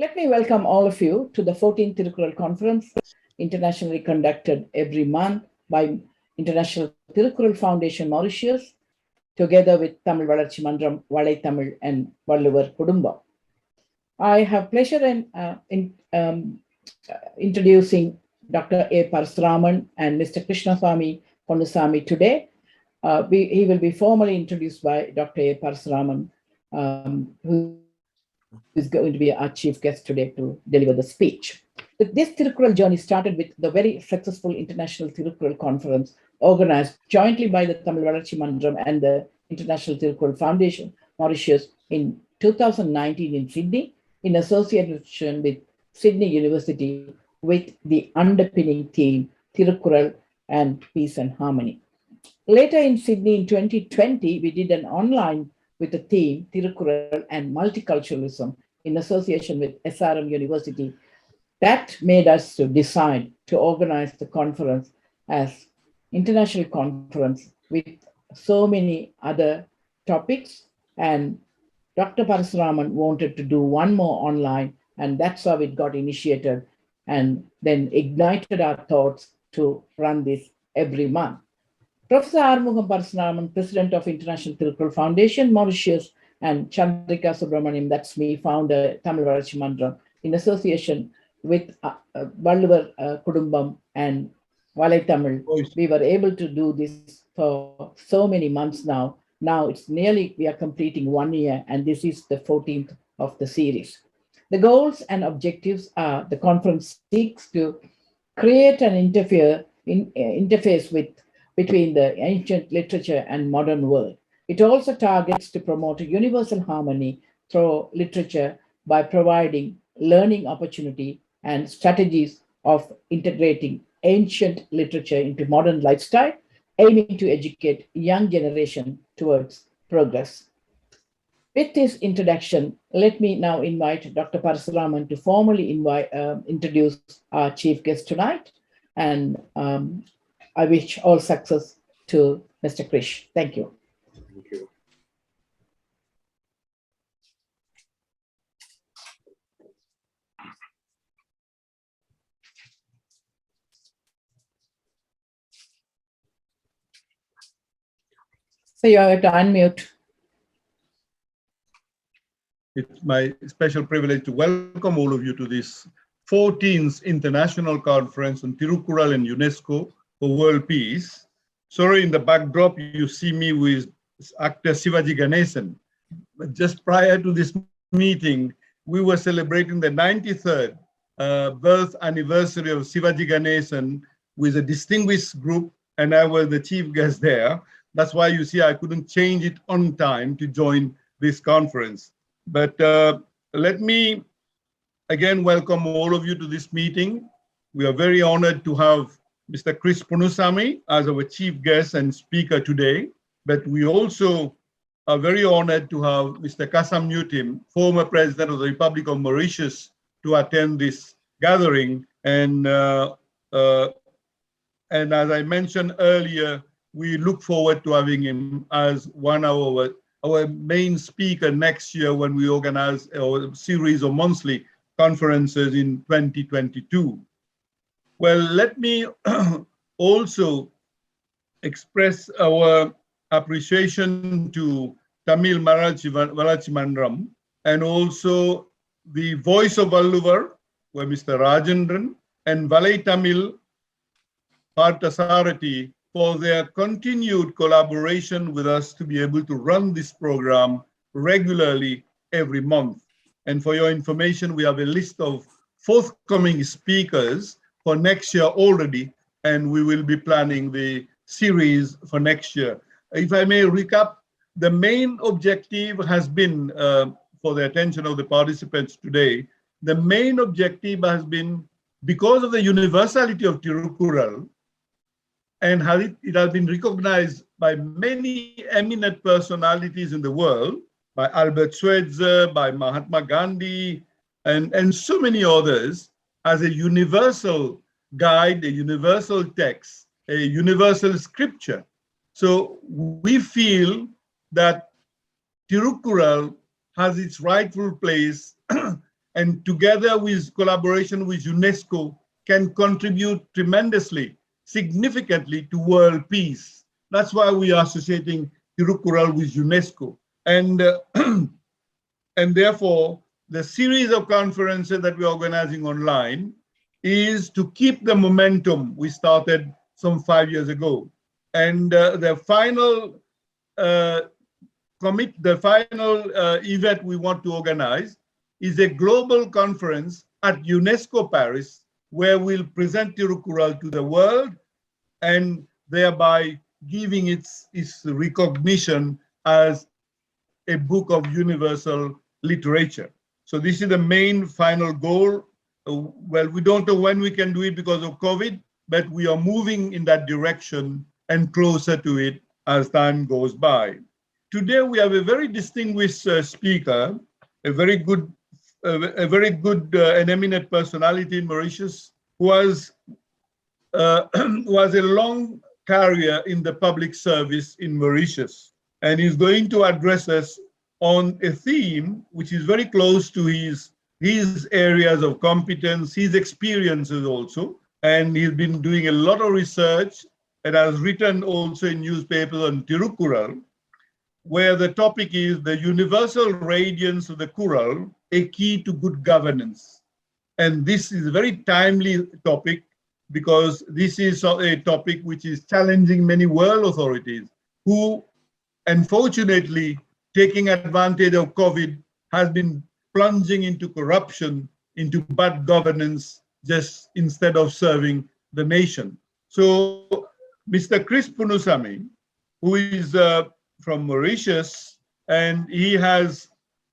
Let me welcome all of you to the 14th Thirukkural Conference, internationally conducted every month by International Thirukkural Foundation Mauritius, together with Tamil Valarchi Mandram, Valai Tamil, and Valluvar Kudumbam. I have pleasure in introducing Dr. A. Parasuraman and Mr. Krishnasamy Ponnusamy today. He will be formally introduced by Dr. A. Parasuraman, who is going to be our chief guest today to deliver the speech. This Thirukkural journey started with the very successful International Thirukkural Conference organized jointly by the Tamil Valarchi Mandram and the International Thirukkural Foundation, Mauritius, in 2019 in Sydney, in association with Sydney University, with the underpinning theme, Thirukkural and Peace and Harmony. Later in Sydney in 2020, we did an online with the theme, Thirukkural and Multiculturalism, in association with SRM University. That made us to decide to organize the conference as international conference with so many other topics. And Dr. Parasuraman wanted to do one more online, and that's how it got initiated and then ignited our thoughts to run this every month. Professor Armugam Parasuraman, President of International Thirukkural Foundation, Mauritius, and Chandrika Subramaniam, that's me, founder, Tamil Valarchi Mandram, in association with Valluvar Kudumbam and Valai Tamil. We were able to do this for so many months now. Now it's nearly, we are completing 1 year, and this is the 14th of the series. The goals and objectives are the conference seeks to create an interface between the ancient literature and modern world. It also targets to promote a universal harmony through literature by providing learning opportunity and strategies of integrating ancient literature into modern lifestyle, aiming to educate young generation towards progress. With this introduction, let me now invite Dr. Parasuraman to formally introduce our chief guest tonight. And I wish all success to Mr. Krish. Thank you. Thank you. So you have to unmute. It's my special privilege to welcome all of you to this 14th International Conference on Thirukkural and UNESCO for World Peace. Sorry, in the backdrop, you see me with actor Sivaji Ganesan. But just prior to this meeting, we were celebrating the 93rd birth anniversary of Sivaji Ganesan with a distinguished group, and I was the chief guest there. That's why you see I couldn't change it on time to join this conference. But let me again welcome all of you to this meeting. We are very honored to have Mr. Krishnasamy as our chief guest and speaker today. But we also are very honored to have Mr. Kasamnutim, former president of the Republic of Mauritius, to attend this gathering. And as I mentioned earlier, we look forward to having him as one of our main speaker next year when we organize a series of monthly conferences in 2022. Well, let me also express our appreciation to Tamil Valarchi Mandram and also the Voice of Valluvar, where Mr. Rajendran, and Valai Tamil Parthasarathy for their continued collaboration with us to be able to run this program regularly every month. And for your information, we have a list of forthcoming speakers for next year already, and we will be planning the series for next year. If I may recap, the main objective has been, for the attention of the participants today, the main objective has been, because of the universality of Thirukkural, and how it has been recognized by many eminent personalities in the world, by Albert Schweitzer, by Mahatma Gandhi, and so many others, as a universal guide, a universal text, a universal scripture. So we feel that Thirukkural has its rightful place and together with collaboration with UNESCO can contribute tremendously, significantly to world peace. That's why we are associating Thirukkural with UNESCO. And, and therefore, the series of conferences that we're organizing online is to keep the momentum we started some 5 years ago. And the final event we want to organize is a global conference at UNESCO Paris, where we'll present Thirukkural to the world and thereby giving its recognition as a book of universal literature. So this is the main final goal. Well, we don't know when we can do it because of COVID, but we are moving in that direction and closer to it as time goes by. Today we have a very distinguished speaker, a very good and eminent personality in Mauritius, who was a long career in the public service in Mauritius, and he's going to address us on a theme which is very close to his areas of competence, his experiences also, and he's been doing a lot of research and has written also in newspapers on Thirukkural, where the topic is the universal radiance of the Kural, a key to good governance. And this is a very timely topic because this is a topic which is challenging many world authorities who, unfortunately, taking advantage of COVID, has been plunging into corruption, into bad governance, just instead of serving the nation. So Mr. Ponnusamy, who is from Mauritius, and he has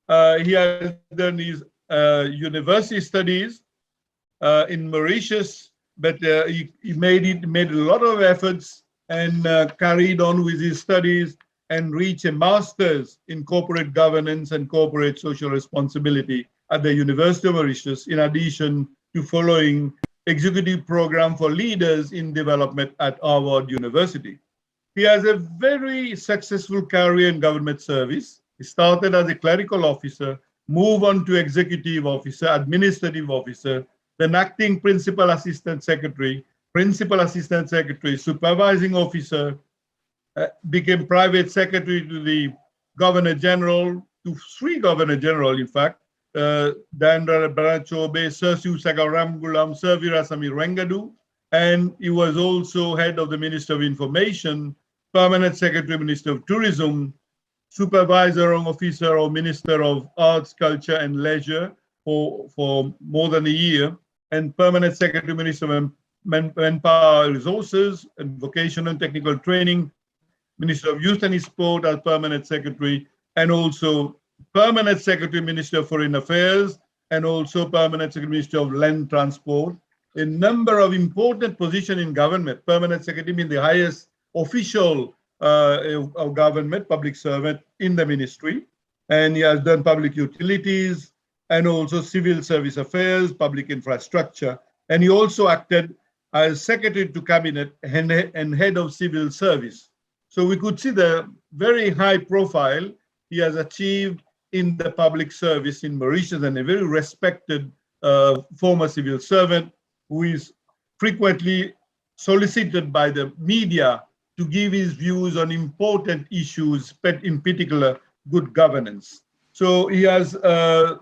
done his university studies in Mauritius, but he made a lot of efforts and carried on with his studies and reached a master's in corporate governance and corporate social responsibility at the University of Mauritius, in addition to following executive program for leaders in development at Harvard University. He has a very successful career in government service. He started as a clerical officer, moved on to executive officer, administrative officer, then acting principal assistant secretary, supervising officer, became private secretary to the governor general, to three governor general, in fact, Dandra Barachobe, Sir Sagaramgulam, Sir Virasamy Rengadu, and he was also head of the Minister of Information, permanent secretary, Minister of Tourism, supervisor or officer or Minister of Arts, Culture and Leisure for more than a year, and permanent secretary, Minister of Manpower Resources and Vocational and Technical Training, Minister of Youth and Sport as permanent secretary, and also permanent secretary, Minister of Foreign Affairs, and also permanent secretary, Minister of Land Transport. A number of important positions in government. Permanent secretary means the highest official of government, public servant in the ministry. And he has done public utilities and also civil service affairs, public infrastructure. And he also acted as secretary to cabinet and head of civil service. So we could see the very high profile he has achieved in the public service in Mauritius, and a very respected former civil servant who is frequently solicited by the media to give his views on important issues, but in particular, good governance. So he has,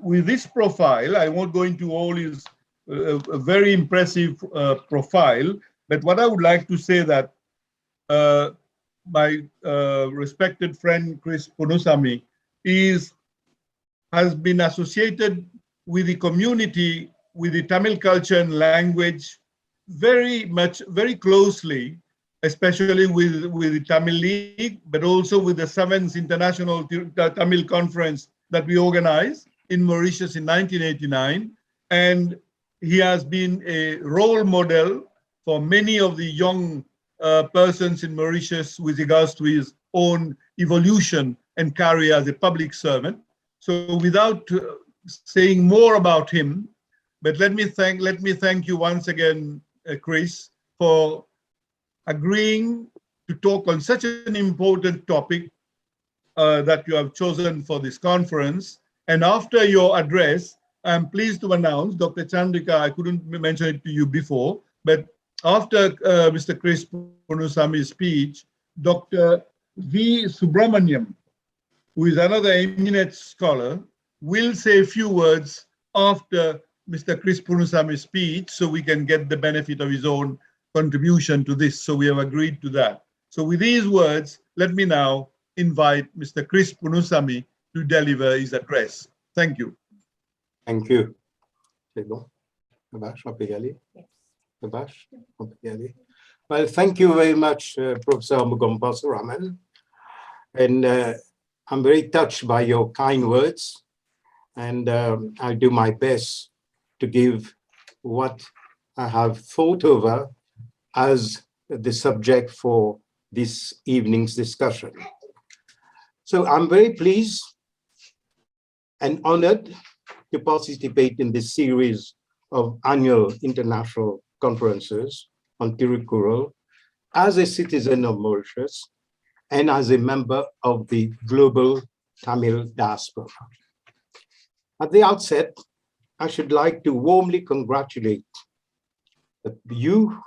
with this profile, I won't go into all his very impressive profile, but what I would like to say that my respected friend Chris Ponnusamy has been associated with the community, with the Tamil culture and language very closely, especially with the Tamil League, but also with the 7th International Tamil Conference that we organized in Mauritius in 1989. And he has been a role model for many of the young persons in Mauritius with regards to his own evolution and career as a public servant. So without saying more about him, but let me thank you once again, Chris, for agreeing to talk on such an important topic that you have chosen for this conference. And after your address, I'm pleased to announce, Dr. Chandrika, I couldn't mention it to you before, but after Mr. Chris Ponnusamy's speech, Dr. V. Subramaniam, who is another eminent scholar, will say a few words after Mr. Chris Ponnusamy's speech so we can get the benefit of his own contribution to this. So we have agreed to that. So with these words, let me now invite Mr. Chris Ponnusamy to deliver his address. Thank you. Thank you. C'est bon? On peut y aller? On peut y aller? Well, thank you very much, Professor Ponnusamy. And I'm very touched by your kind words. And I'll do my best to give what I have thought over as the subject for this evening's discussion. So I'm very pleased and honored to participate in this series of annual international conferences on Thirukkural as a citizen of Mauritius and as a member of the global Tamil diaspora. At the outset, I should like to warmly congratulate you,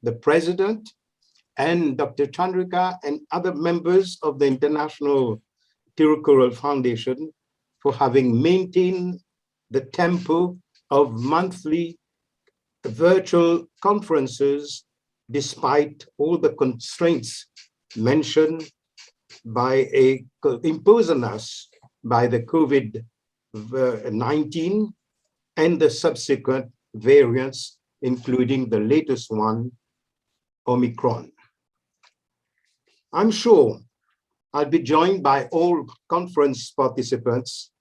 the President, and Dr. Chandrika and other members of the International Thirukkural Foundation for having maintained the tempo of monthly virtual conferences despite all the constraints mentioned imposed on us by the COVID-19 and the subsequent variants, including the latest one, Omicron. I'm sure I'll be joined by all conference participants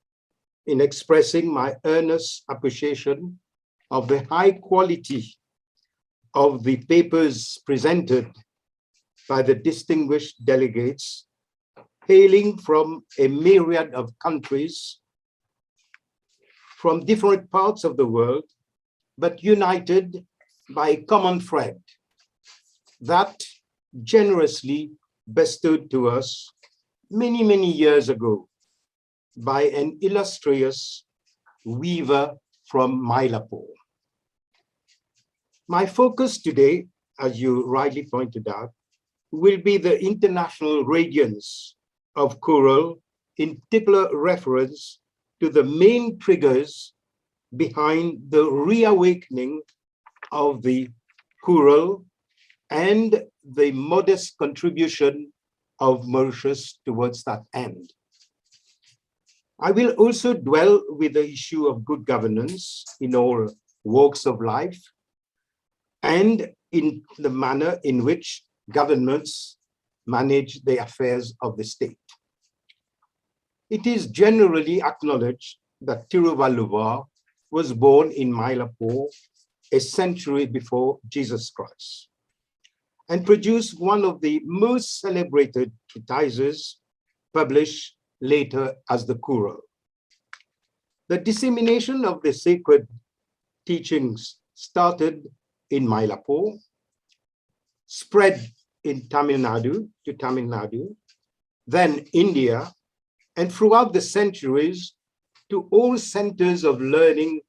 in expressing my earnest appreciation of the high quality of the papers presented by the distinguished delegates hailing from a myriad of countries from different parts of the world, but united by a common thread that generously bestowed to us many, many years ago by an illustrious weaver from Mylapore. My focus today, as you rightly pointed out, will be the international radiance of Kural, in particular reference to the main triggers behind the reawakening of the Kural and the modest contribution of Mauritius towards that end. I will also dwell with the issue of good governance in all walks of life and in the manner in which governments manage the affairs of the state. It is generally acknowledged that Thiruvalluvar was born in Mylapore a century before Jesus Christ and produced one of the most celebrated treatises published later as the Kural. The dissemination of the sacred teachings started in Mylapore, spread in Tamil Nadu, then India, and throughout the centuries to all centers of learning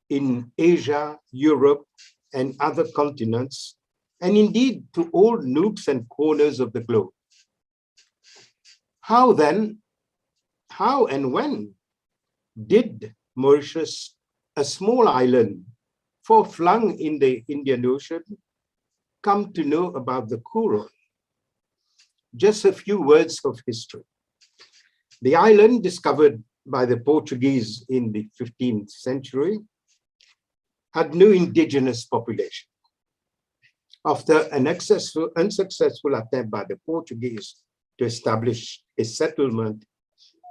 in Asia, Europe, and other continents, and indeed to all nooks and corners of the globe. How and when did Mauritius, a small island far-flung in the Indian Ocean, come to know about the Kural? Just a few words of history. The island, discovered by the Portuguese in the 15th century, had no indigenous population. After an unsuccessful attempt by the Portuguese to establish a settlement,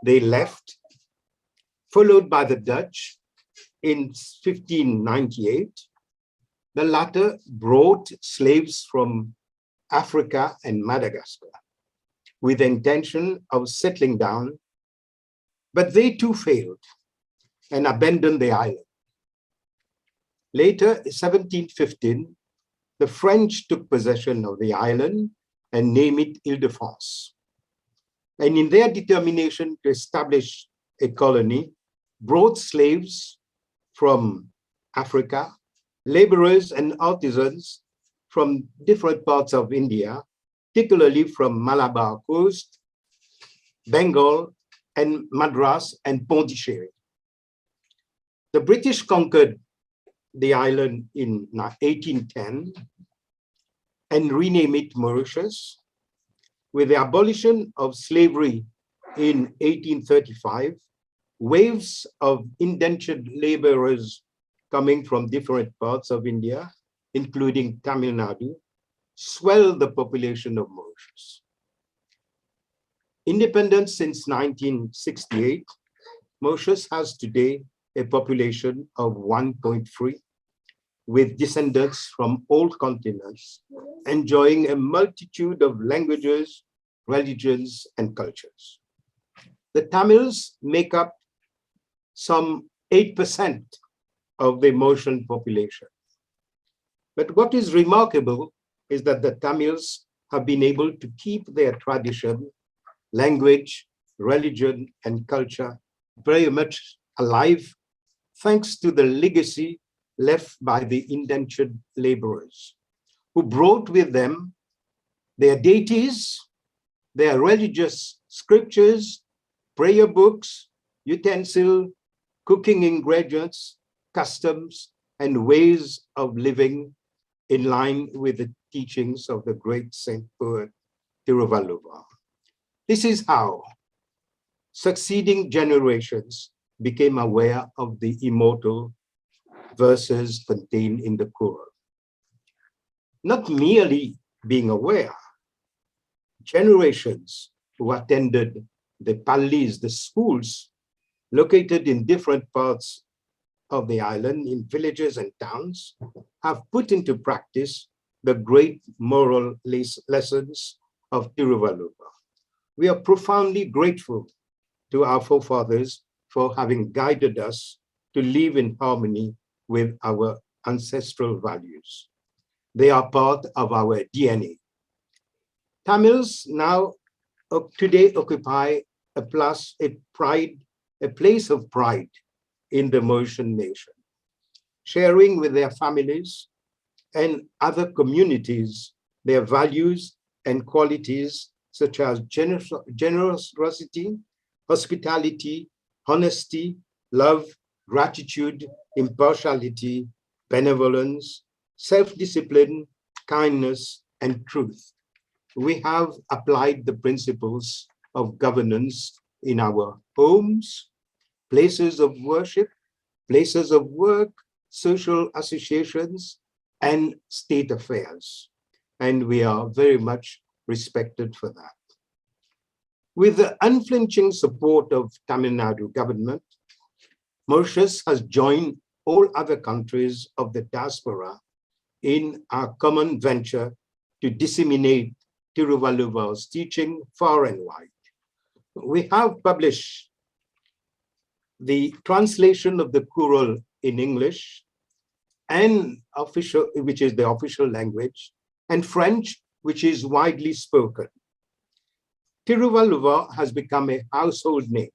they left, followed by the Dutch in 1598. The latter brought slaves from Africa and Madagascar with the intention of settling down, but they too failed and abandoned the island. Later, 1715, the French took possession of the island and named it Ile-de-France. And in their determination to establish a colony, brought slaves from Africa, laborers and artisans from different parts of India, particularly from Malabar Coast, Bengal, and Madras and Pondicherry. The British conquered the island in 1810 and renamed it Mauritius. With the abolition of slavery in 1835, waves of indentured laborers coming from different parts of India, including Tamil Nadu, swelled the population of Mauritius. Independent since 1968, Mauritius has today a population of 1.3, with descendants from all continents, enjoying a multitude of languages, religions, and cultures. The Tamils make up some 8% of the Mauritian population. But what is remarkable is that the Tamils have been able to keep their tradition, language, religion, and culture very much alive, thanks to the legacy left by the indentured laborers, who brought with them their deities, their religious scriptures, prayer books, utensils, cooking ingredients, customs, and ways of living in line with the teachings of the great saint poet Thirukkural. This is how succeeding generations became aware of the immortal verses contained in the Kural. Not merely being aware, generations who attended the pallis, the schools located in different parts of the island, in villages and towns, have put into practice the great moral lessons of Thirukkural. We are profoundly grateful to our forefathers for having guided us to live in harmony with our ancestral values. They are part of our DNA. Tamils now today occupy a place of pride in the Mauritian nation, sharing with their families and other communities their values and qualities such as generosity, hospitality, honesty, love, gratitude, impartiality, benevolence, self-discipline, kindness, and truth. We have applied the principles of governance in our homes, places of worship, places of work, social associations, and state affairs. And we are very much respected for that. With the unflinching support of Tamil Nadu government, Mauritius has joined all other countries of the diaspora in our common venture to disseminate Thirukkural's teaching far and wide. We have published the translation of the Kural in English and which is the official language, and French, which is widely spoken. Thirukkural has become a household name.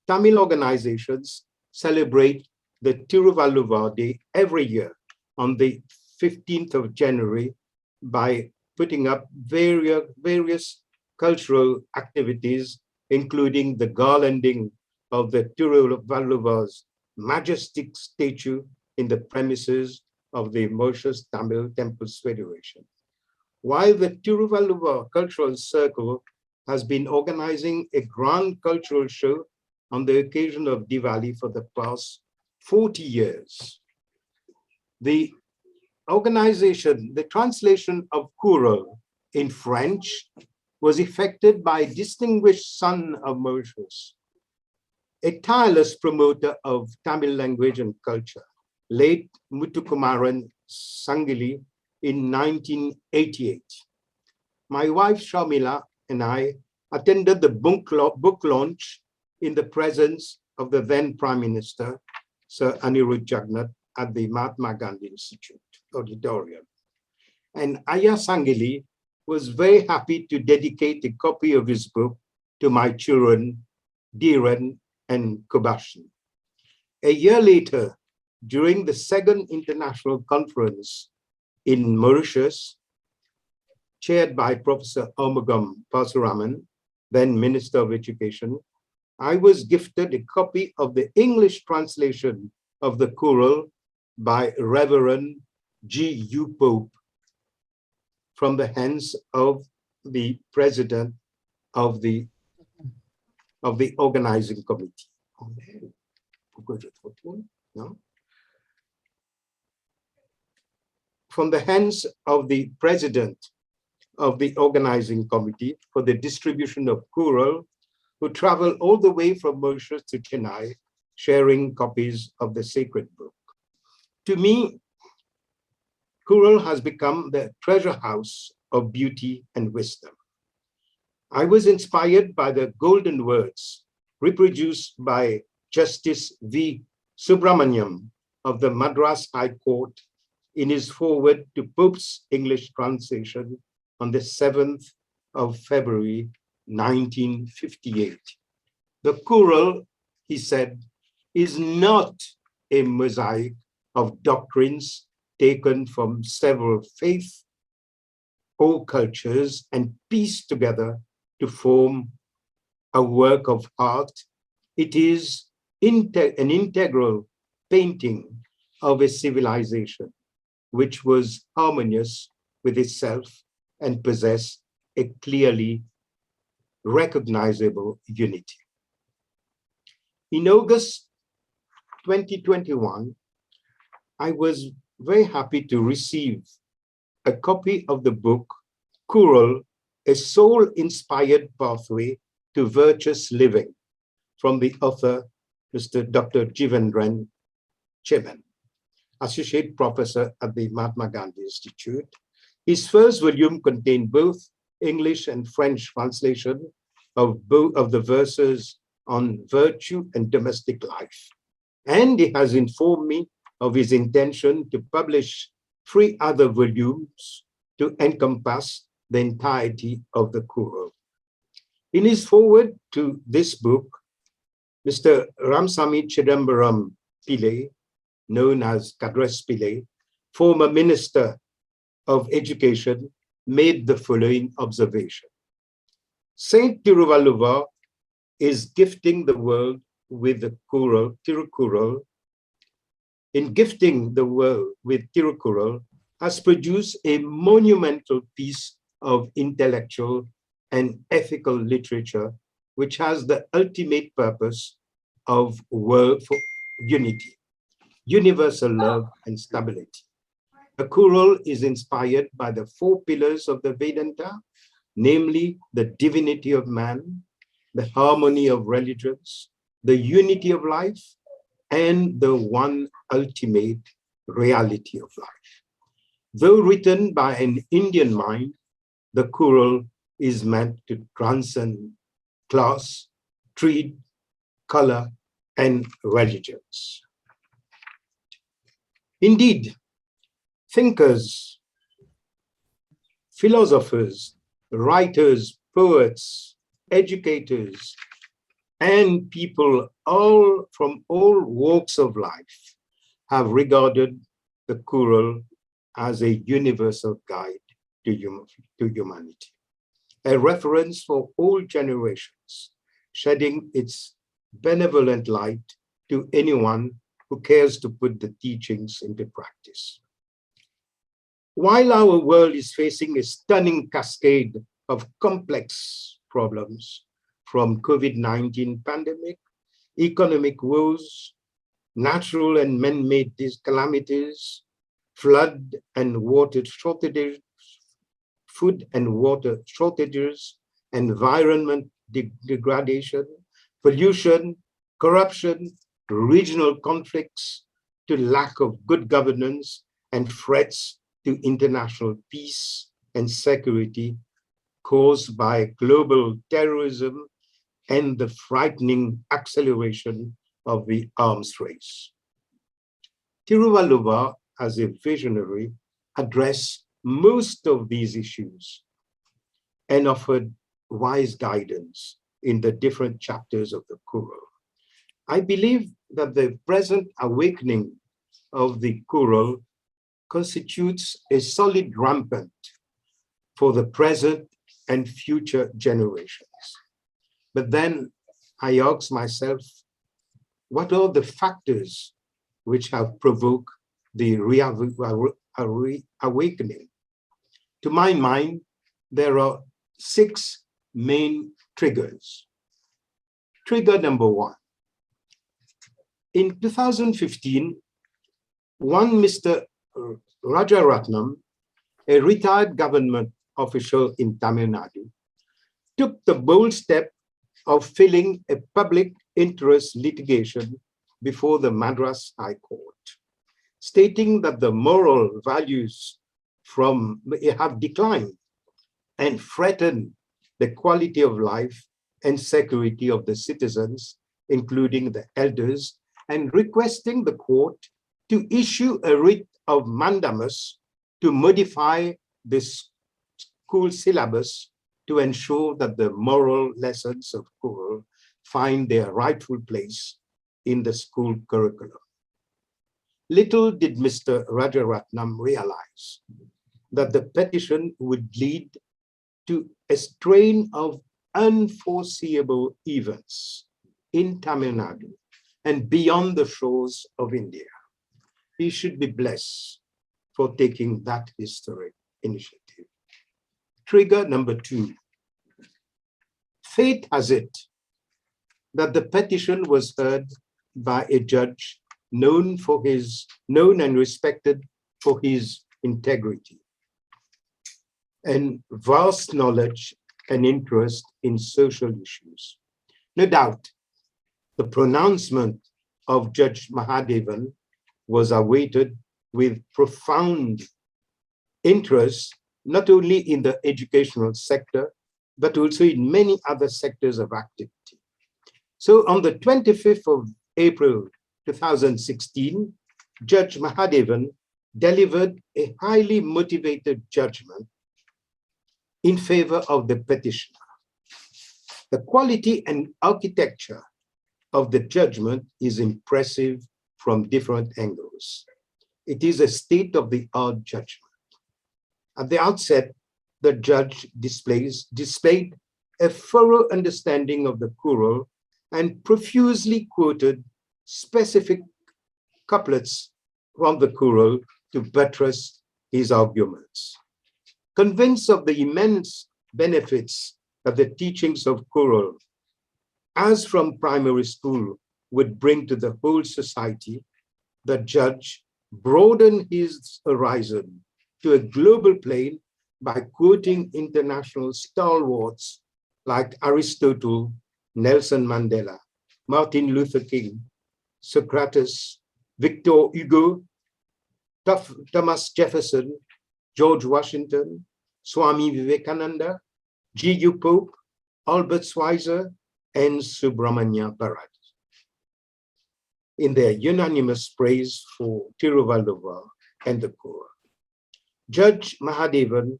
Tamil organizations celebrate the Thirukkural Day every year on the 15th of January by putting up various cultural activities, including the garlanding of the Thirukkural's majestic statue in the premises of the Mauritius Tamil Temples Federation. While the Thirukkural Cultural Circle has been organizing a grand cultural show on the occasion of Diwali for the past 40 years. The organization, the translation of Kural in French was effected by a distinguished son of Mauritius, a tireless promoter of Tamil language and culture, late Muthukumaran Sangili in 1988. My wife Shamila and I attended the book launch in the presence of the then Prime Minister, Sir Anirudh Jagannath, at the Mahatma Gandhi Institute auditorium. And Aya Sangili was very happy to dedicate a copy of his book to my children, Dhiran and Kubashan. A year later, during the second international conference in Mauritius, chaired by Professor Ponnusamy, then Minister of Education, I was gifted a copy of the English translation of the Kural by Reverend G.U. Pope from the hands of the president of the organizing committee. No? From the hands of the president of the organizing committee for the distribution of Kural, who traveled all the way from Mauritius to Chennai, sharing copies of the sacred book. To me, Kural has become the treasure house of beauty and wisdom. I was inspired by the golden words reproduced by Justice V. Subramaniam of the Madras High Court in his foreword to Pope's English translation on the 7th of February, 1958. The Kural, he said, is not a mosaic of doctrines taken from several faiths or cultures and pieced together to form a work of art. It is an integral painting of a civilization which was harmonious with itself and possessed a clearly recognizable unity. In August 2021, I was very happy to receive a copy of the book Kural, A Soul-Inspired Pathway to Virtuous Living from the author, Mr. Dr. Jivendran Cheban, Associate Professor at the Mahatma Gandhi Institute. His first volume contained both English and French translation of both of the verses on virtue and domestic life. And he has informed me of his intention to publish 3 other volumes to encompass the entirety of the Kural. In his foreword to this book, Mr. Ramsamy Chidambaram Pillai, known as Kadres Pillai, former Minister of Education, made the following observation. Saint Thirukkural is gifting the world with the Kural, Thirukkural. In gifting the world with Thirukkural, has produced a monumental piece of intellectual and ethical literature, which has the ultimate purpose of world for unity, universal love and stability. The Kural is inspired by the 4 pillars of the Vedanta, namely the divinity of man, the harmony of religions, the unity of life, and the one ultimate reality of life. Though written by an Indian mind, the Kural is meant to transcend class, creed, color, and religions. Indeed, thinkers, philosophers, writers, poets, educators, and people all from all walks of life have regarded the Kural as a universal guide to humanity, a reference for all generations, shedding its benevolent light to anyone who cares to put the teachings into practice. While our world is facing a stunning cascade of complex problems, from COVID-19 pandemic, economic woes, natural and man-made calamities, flood and water shortages, food and water shortages, environment degradation, pollution, corruption, regional conflicts, to lack of good governance and threats to international peace and security caused by global terrorism and the frightening acceleration of the arms race. Thirukkural, as a visionary, addressed most of these issues and offered wise guidance in the different chapters of the Kural. I believe that the present awakening of the Kural constitutes a solid rampant for the present and future generations. But then I ask myself, what are the factors which have provoked the awakening? To my mind, there are 6 main triggers. Trigger number 1. In 2015, one Mr. Rajaratnam, a retired government official in Tamil Nadu, took the bold step of filing a public interest litigation before the Madras High Court, stating that the moral values have declined and threatened the quality of life and security of the citizens, including the elders, and requesting the court to issue a writ of mandamus to modify this school syllabus to ensure that the moral lessons of Kural find their rightful place in the school curriculum. Little did Mr. Rajaratnam realize that the petition would lead to a strain of unforeseeable events in Tamil Nadu and beyond the shores of India. He should be blessed for taking that historic initiative. Trigger number 2. Fate has it that the petition was heard by a judge known and respected for his integrity and vast knowledge and interest in social issues. No doubt, the pronouncement of Judge Mahadevan was awaited with profound interest, not only in the educational sector, but also in many other sectors of activity. So on the 25th of April 2016, Judge Mahadevan delivered a highly motivated judgment in favor of the petitioner. The quality and architecture of the judgment is impressive from different angles. It is a state-of-the-art judgment. At the outset, the judge displayed a thorough understanding of the Kural and profusely quoted specific couplets from the Kural to buttress his arguments. Convinced of the immense benefits that the teachings of Kural, as from primary school, would bring to the whole society, the judge broadened his horizon to a global plane by quoting international stalwarts like Aristotle, Nelson Mandela, Martin Luther King, Socrates, Victor Hugo, Thomas Jefferson, George Washington, Swami Vivekananda, G.U. Pope, Albert Schweitzer, and Subramanya Bharat, in their unanimous praise for Tiruvallur and the Kural. Judge Mahadevan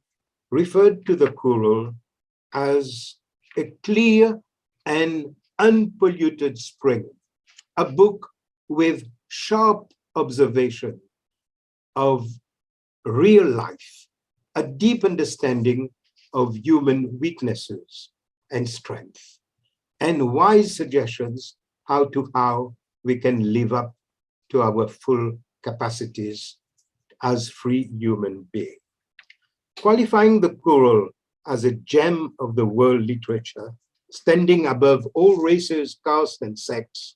referred to the Kural as a clear and unpolluted spring, a book with sharp observation of real life, a deep understanding of human weaknesses and strength, and wise suggestions how we can live up to our full capacities as free human beings. Qualifying the Kural as a gem of the world literature, standing above all races, castes, and sex,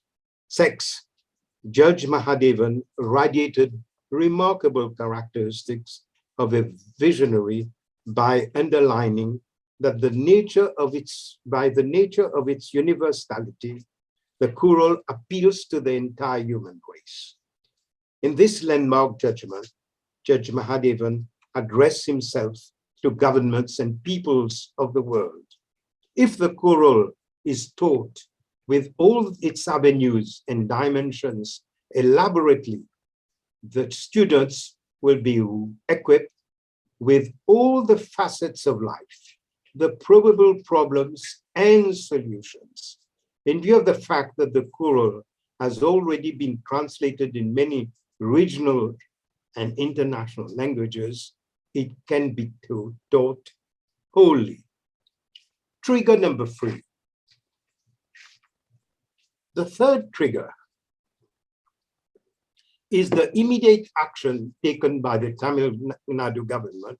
Judge Mahadevan radiated remarkable characteristics of a visionary by underlining that by the nature of its universality, the Kural appeals to the entire human race. In this landmark judgment, Judge Mahadevan addressed himself to governments and peoples of the world. If the Kural is taught with all its avenues and dimensions elaborately, the students will be equipped with all the facets of life, the probable problems and solutions. In view of the fact that the Kural has already been translated in many regional and international languages, it can be taught wholly. Trigger number 3. The third trigger is the immediate action taken by the Tamil Nadu government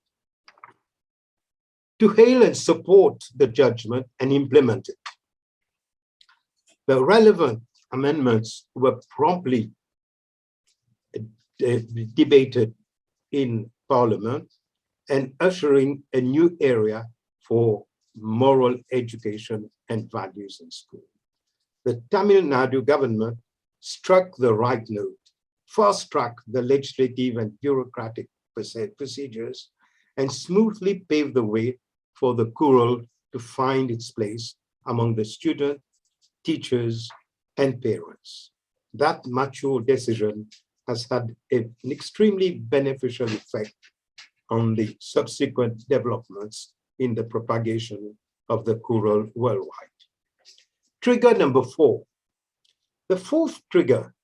to hail and support the judgment and implement it. The relevant amendments were promptly debated in Parliament and ushering a new era for moral education and values in school. The Tamil Nadu government struck the right note, fast-tracked the legislative and bureaucratic procedures, and smoothly paved the way for the Kural to find its place among the students, teachers, and parents. That mature decision has had an extremely beneficial effect on the subsequent developments in the propagation of the Kural worldwide. Trigger number 4. The fourth trigger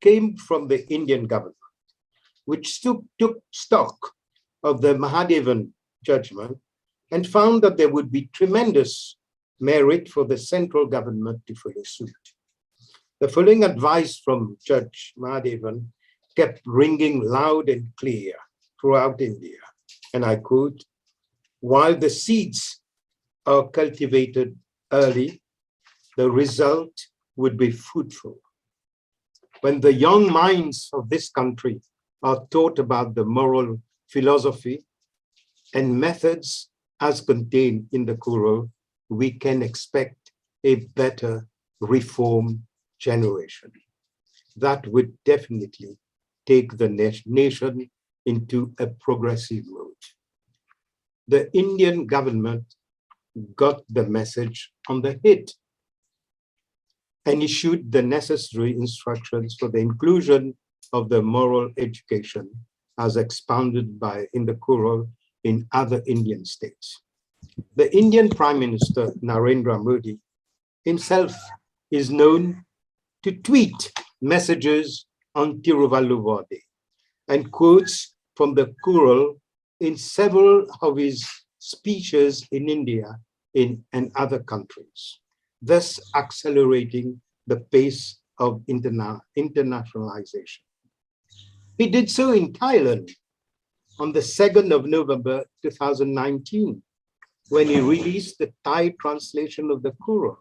came from the Indian government, which took stock of the Mahadevan judgment and found that there would be tremendous merit for the central government to follow suit. The following advice from Judge Mahadevan kept ringing loud and clear throughout India, and I quote, "While the seeds are cultivated early, the result would be fruitful. When the young minds of this country are taught about the moral philosophy and methods as contained in the Kural, we can expect a better reform generation that would definitely take the nation into a progressive mode." The Indian government got the message on the hit and issued the necessary instructions for the inclusion of the moral education as expounded in the Kural in other Indian states. The Indian Prime Minister, Narendra Modi, himself is known to tweet messages on Thirukkural Day and quotes from the Kural in several of his speeches in India and other countries, thus accelerating the pace of internationalization. He did so in Thailand on the 2nd of November 2019, when he released the Thai translation of the Kural.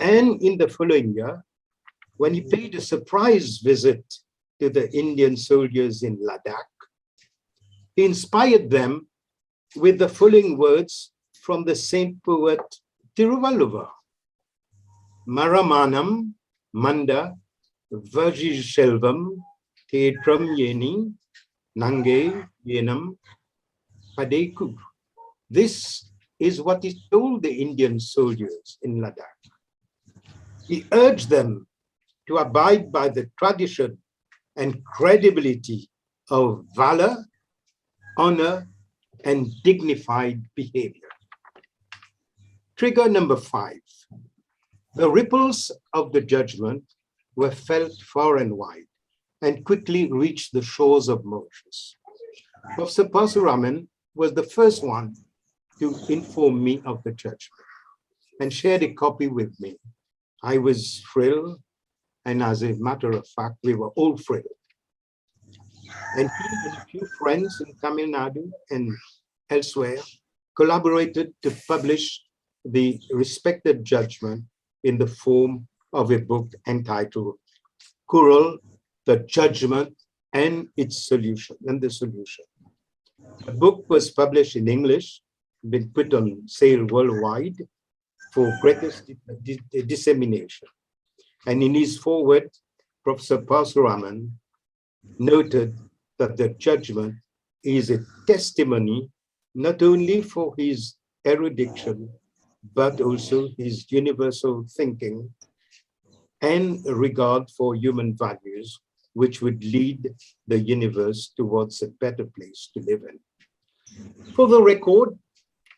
And in the following year, when he paid a surprise visit to the Indian soldiers in Ladakh, he inspired them with the following words from the saint poet Thiruvallur: "Maramanam manda vajishelvam tetram yeni nange yenam padeku." This is what he told the Indian soldiers in Ladakh. He urged them to abide by the tradition and credibility of valor, honor, and dignified behavior. Trigger number 5. The ripples of the judgment were felt far and wide and quickly reached the shores of Mauritius. Professor Ponnusamy was the first one to inform me of the judgment and shared a copy with me. I was thrilled, and as a matter of fact, we were all thrilled. And he and a few friends in Tamil Nadu and elsewhere collaborated to publish the respected judgment in the form of a book entitled Kural, the Judgment and its Solution, and the Solution. The book was published in English, been put on sale worldwide for greatest dissemination. And in his foreword, Professor Ponnusamy noted that the judgment is a testimony not only for his erudition, but also his universal thinking and regard for human values, which would lead the universe towards a better place to live in. For the record,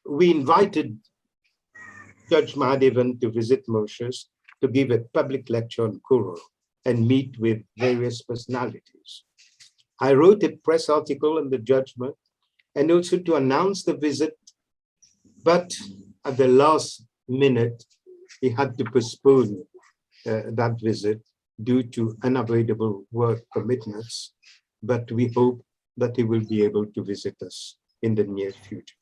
we invited Judge Mahadevan to visit Mauritius to give a public lecture on Kural and meet with various personalities. I wrote a press article on the judgment and also to announce the visit, but at the last minute, he had to postpone that visit due to unavoidable work commitments, but we hope that he will be able to visit us in the near future.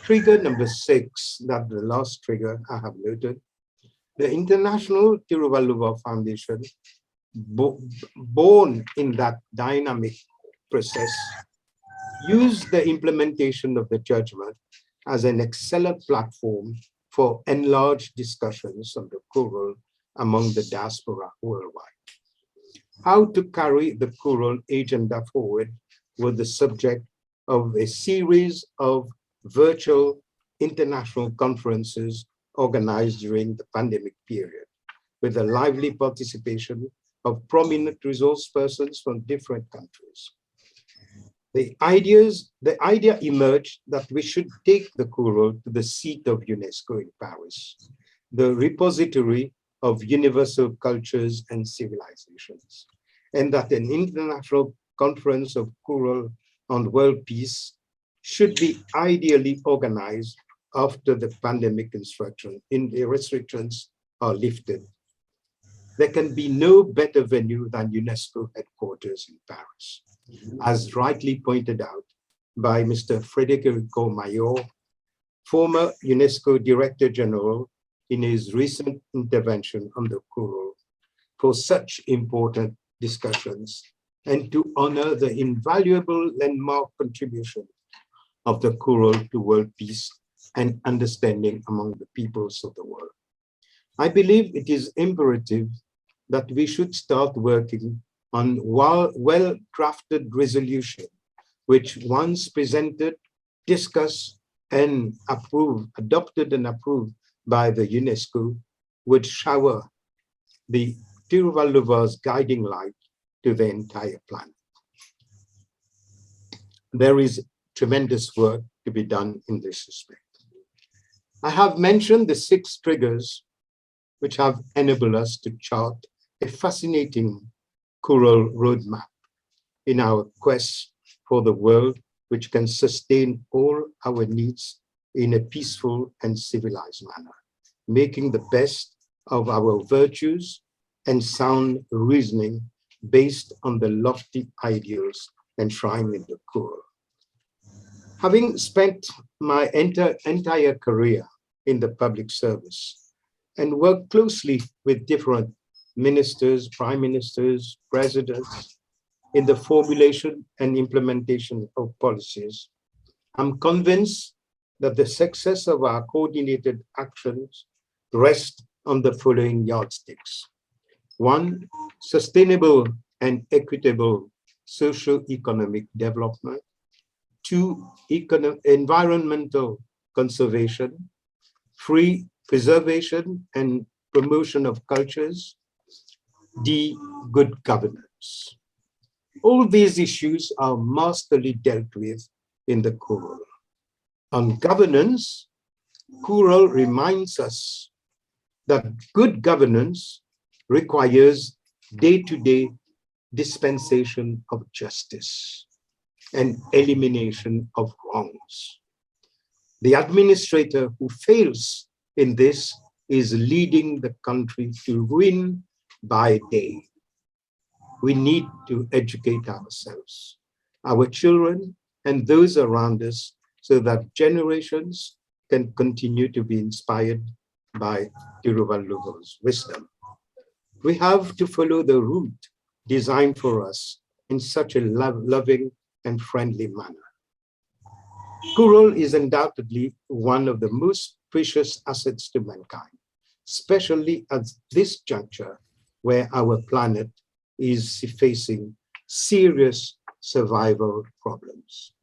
Trigger number 6, that the last trigger I have noted, the International Thirukkural Foundation, born in that dynamic process, used the implementation of the judgment as an excellent platform for enlarged discussions on the Kural among the diaspora worldwide. How to carry the Kural agenda forward was the subject of a series of virtual international conferences organized during the pandemic period, with the lively participation of prominent resource persons from different countries. The idea emerged that we should take the Kural to the seat of UNESCO in Paris, the repository of universal cultures and civilizations, and that an international conference of Kural on world peace should be ideally organized after the pandemic restrictions are lifted. There can be no better venue than UNESCO headquarters in Paris, as rightly pointed out by Mr. Thirukkural, former UNESCO Director General, in his recent intervention on the Kural, for such important discussions and to honor the invaluable landmark contribution of the Kural to world peace and understanding among the peoples of the world. I believe it is imperative that we should start working on well-crafted resolution, which once presented, discussed, and adopted and approved by the UNESCO, would shower the Thirukkural's guiding light to the entire planet. There is tremendous work to be done in this respect. I have mentioned the 6 triggers which have enabled us to chart a fascinating Kural roadmap in our quest for the world which can sustain all our needs in a peaceful and civilized manner, making the best of our virtues and sound reasoning based on the lofty ideals enshrined in the Kural. Having spent my entire career in the public service and worked closely with different ministers, prime ministers, presidents in the formulation and implementation of policies, I'm convinced that the success of our coordinated actions rests on the following yardsticks. 1, sustainable and equitable socio-economic development. 2, environmental conservation. 3, preservation and promotion of cultures. D, good governance. All these issues are masterly dealt with in the Kural. On governance, Kural reminds us that good governance requires day-to-day dispensation of justice and elimination of wrongs. The administrator who fails in this is leading the country to ruin by day. We need to educate ourselves, our children, and those around us so that generations can continue to be inspired by Thirukkural's wisdom. We have to follow the route designed for us in such a loving and friendly manner. Kural is undoubtedly one of the most precious assets to mankind, especially at this juncture where our planet is facing serious survival problems.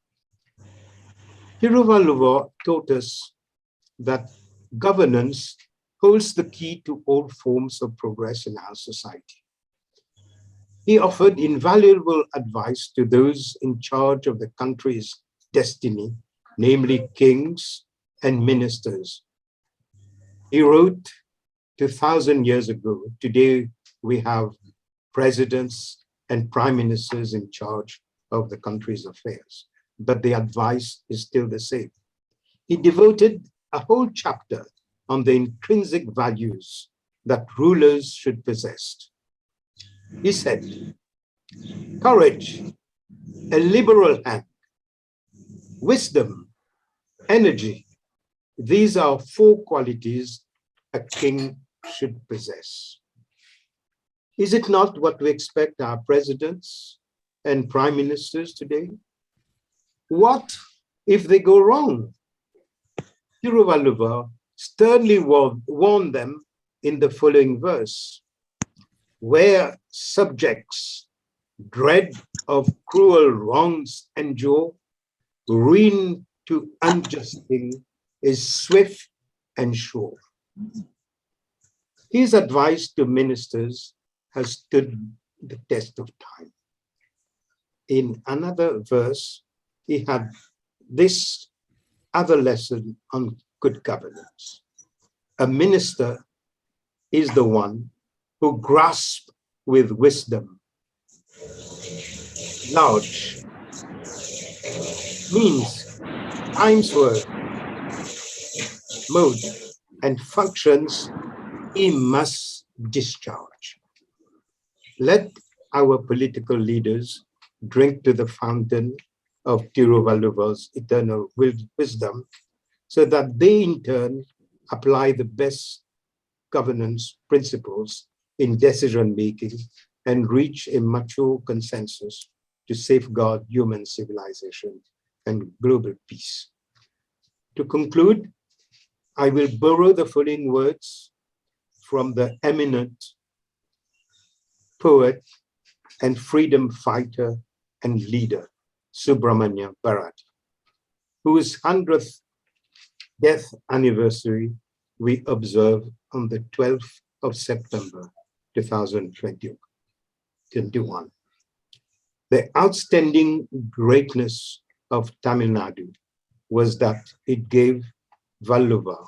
Thirukkural taught us that governance holds the key to all forms of progress in our society. He offered invaluable advice to those in charge of the country's destiny, namely kings and ministers. He wrote, 2,000 years ago, today we have presidents and prime ministers in charge of the country's affairs, but the advice is still the same. He devoted a whole chapter on the intrinsic values that rulers should possess. He said, courage, a liberal hand, wisdom, energy. These are 4 qualities a king should possess. Is it not what we expect our presidents and prime ministers today? What if they go wrong? Tiruvalluvar sternly warned them in the following verse, where subjects dread of cruel wrongs endure, ruin to unjust king is swift and sure. His advice to ministers has stood the test of time. In another verse, he had this other lesson on good governance. A minister is the one who grasps with wisdom large means, time's work, mode, and functions he must discharge. Let our political leaders drink to the fountain of Tiruvalluvar's eternal wisdom, so that they in turn apply the best governance principles in decision-making and reach a mature consensus to safeguard human civilization and global peace. To conclude, I will borrow the following words from the eminent poet and freedom fighter and leader, Subramanya Bharati, whose 100th death anniversary we observe on the 12th of September, 2021. The outstanding greatness of Tamil Nadu was that it gave Valluvar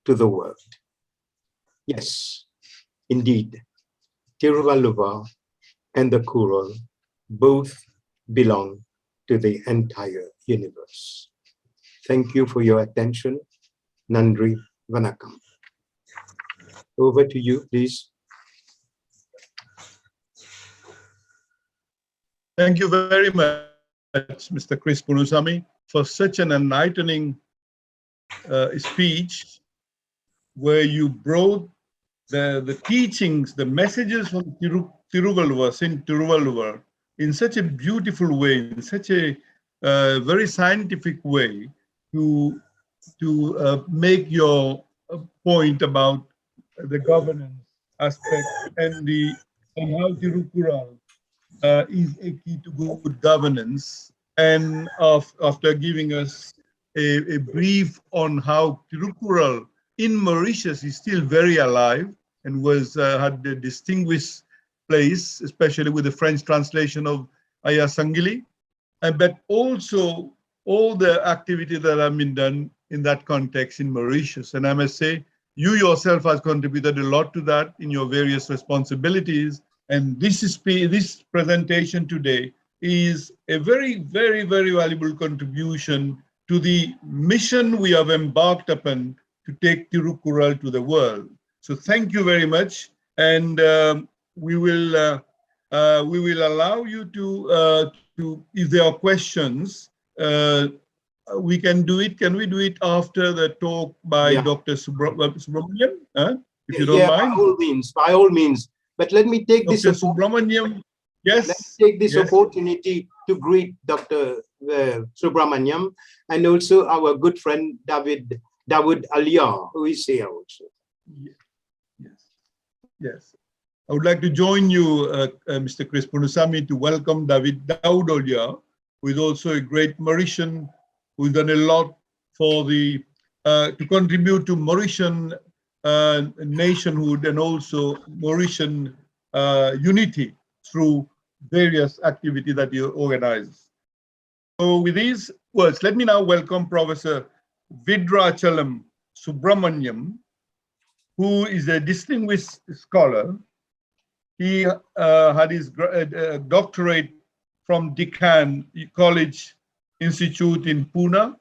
to the world. Yes, indeed, Tiruvalluvar and the Kural both belong to the entire universe. Thank you for your attention. Nandri Vanakkam. Over to you, please. Thank you very much, Mr. Chris Ponnusamy, for such an enlightening speech where you brought the teachings, the messages from Tiruvalluvar in such a beautiful way, in such a very scientific way to make your point about the governance aspect and how Thirukkural is a key to good governance. And after giving us a brief on how Thirukkural in Mauritius is still very alive and had a distinguished place, especially with the French translation of Aya Sangili, but also all the activity that have been done in that context in Mauritius. And I must say, you yourself has contributed a lot to that in your various responsibilities. And this presentation today is a very, very, very valuable contribution to the mission we have embarked upon to take Thirukkural to the world. So thank you very much. And we will allow you to if there are questions, we can do it. Can we do it after the talk by Dr. Subramaniam? If you don't mind. By all means. But let me take Dr. Subramaniam. Yes. Let's take this opportunity to greet Dr. Subramaniam and also our good friend Dawood Aliya, who is here also. Yes. I would like to join you, Mr. Chris Ponnusamy, to welcome Dawood Aliya, who is also a great Mauritian, who has done a lot for to contribute to Mauritian nationhood and also Mauritian unity through various activities that he organizes. So with these words, let me now welcome Professor Vidrachalam Subramaniam, who is a distinguished scholar. He had his doctorate from Deccan College Institute in Pune.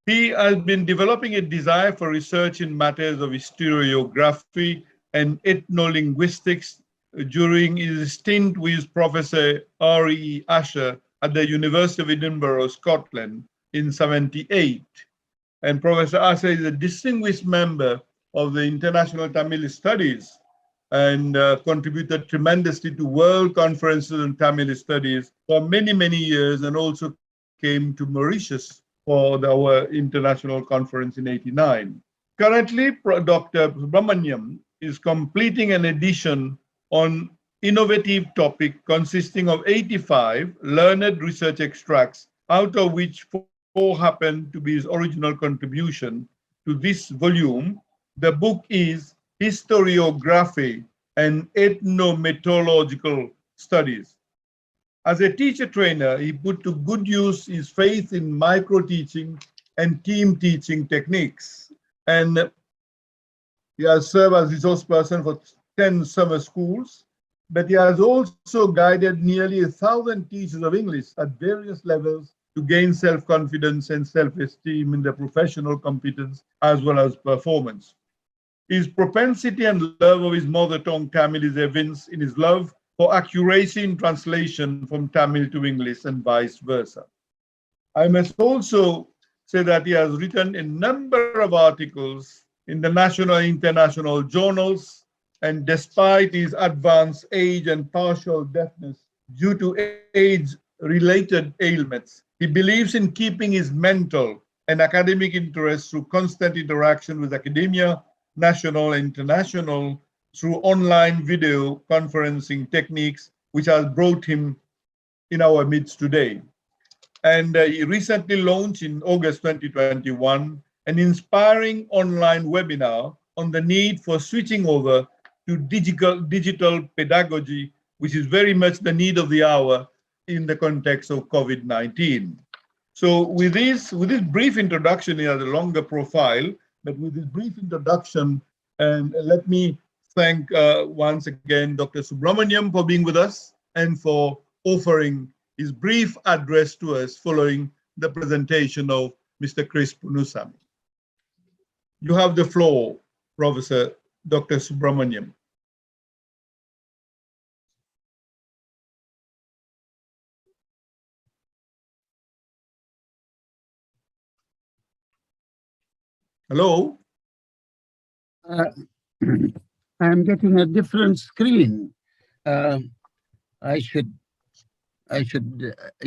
He has been developing a desire for research in matters of historiography and ethnolinguistics during his stint with Professor R.E. Asher at the University of Edinburgh, Scotland in 1978. And Professor Asher is a distinguished member of the International Tamil Studies and contributed tremendously to world conferences on Tamil studies for many, many years, and also came to Mauritius for our international conference in 1989. Currently, Dr. Subramaniam is completing an edition on innovative topic consisting of 85 learned research extracts, out of which 4 happen to be his original contribution to this volume. The book is Historiography and Ethnometallurgical Studies. As a teacher trainer, he put to good use his faith in micro-teaching and team teaching techniques. And he has served as resource person for 10 summer schools, but he has also guided nearly 1,000 teachers of English at various levels to gain self-confidence and self-esteem in their professional competence as well as performance. His propensity and love of his mother tongue Tamil is evinced in his love for accuracy in translation from Tamil to English and vice versa. I must also say that he has written a number of articles in the national and international journals, and despite his advanced age and partial deafness due to age-related ailments, he believes in keeping his mental and academic interests through constant interaction with academia, national and international, through online video conferencing techniques, which has brought him in our midst today. And he recently launched in August 2021 an inspiring online webinar on the need for switching over to digital pedagogy, which is very much the need of the hour in the context of COVID-19. So with this brief introduction, he has a longer profile, but with this brief introduction, and let me thank once again Dr. Subramaniam for being with us and for offering his brief address to us following the presentation of Mr. Chris Ponnusamy. You have the floor, Professor Dr. Subramaniam. Hello? I'm getting a different screen. I should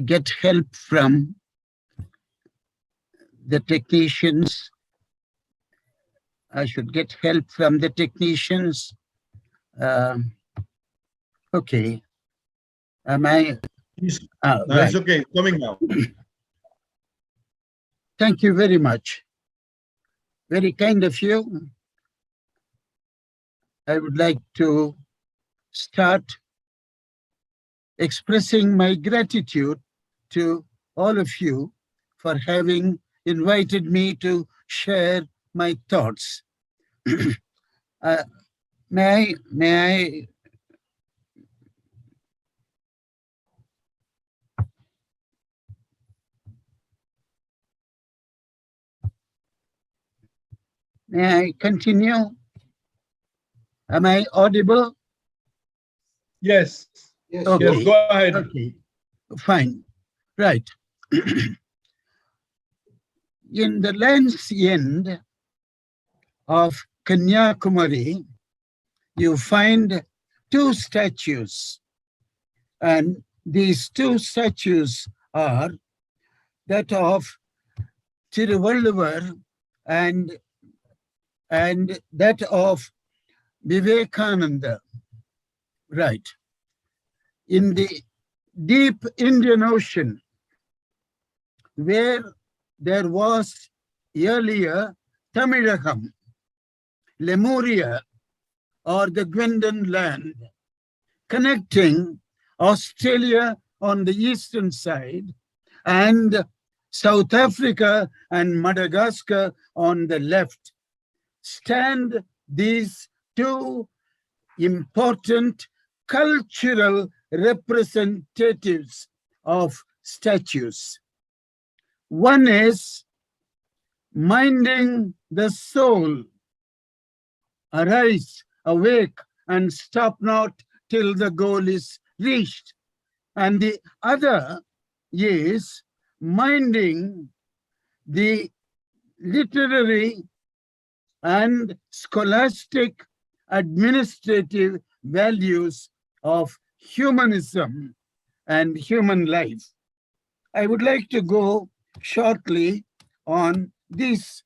get help from the technicians. I should get help from the technicians. Okay. Am I? No, right. it's okay. Coming now. Thank you very much. Very kind of you. I would like to start expressing my gratitude to all of you for having invited me to share my thoughts. May I continue? Am I audible? Yes. Yes, Okay. Yes, go ahead. Okay, fine. Right. In the land's end of Kanyakumari, you find 2 statues. And these 2 statues are that of Thirukkural and that of Vivekananda. Right. In the deep Indian Ocean, where there was earlier Tamilagam, Lemuria, or the Gwendon land, connecting Australia on the eastern side and South Africa and Madagascar on the left, stand these two important cultural representatives of statues. One is minding the soul. Arise, awake, and stop not till the goal is reached. And the other is minding the literary and scholastic administrative values of humanism and human life. I would like to go shortly on these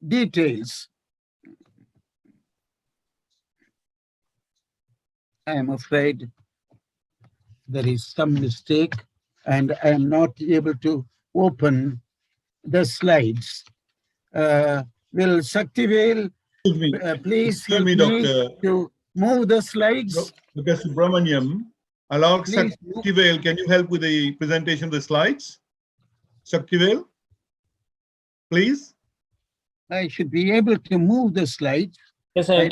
details. I am afraid there is some mistake and I am not able to open the slides. Will Shaktivel please help me to move the slides? Dr. Subramaniam, allow Please Shaktivel, can you help with the presentation of the slides? Shaktivel, please. I should be able to move the slides. Yes, sir, I you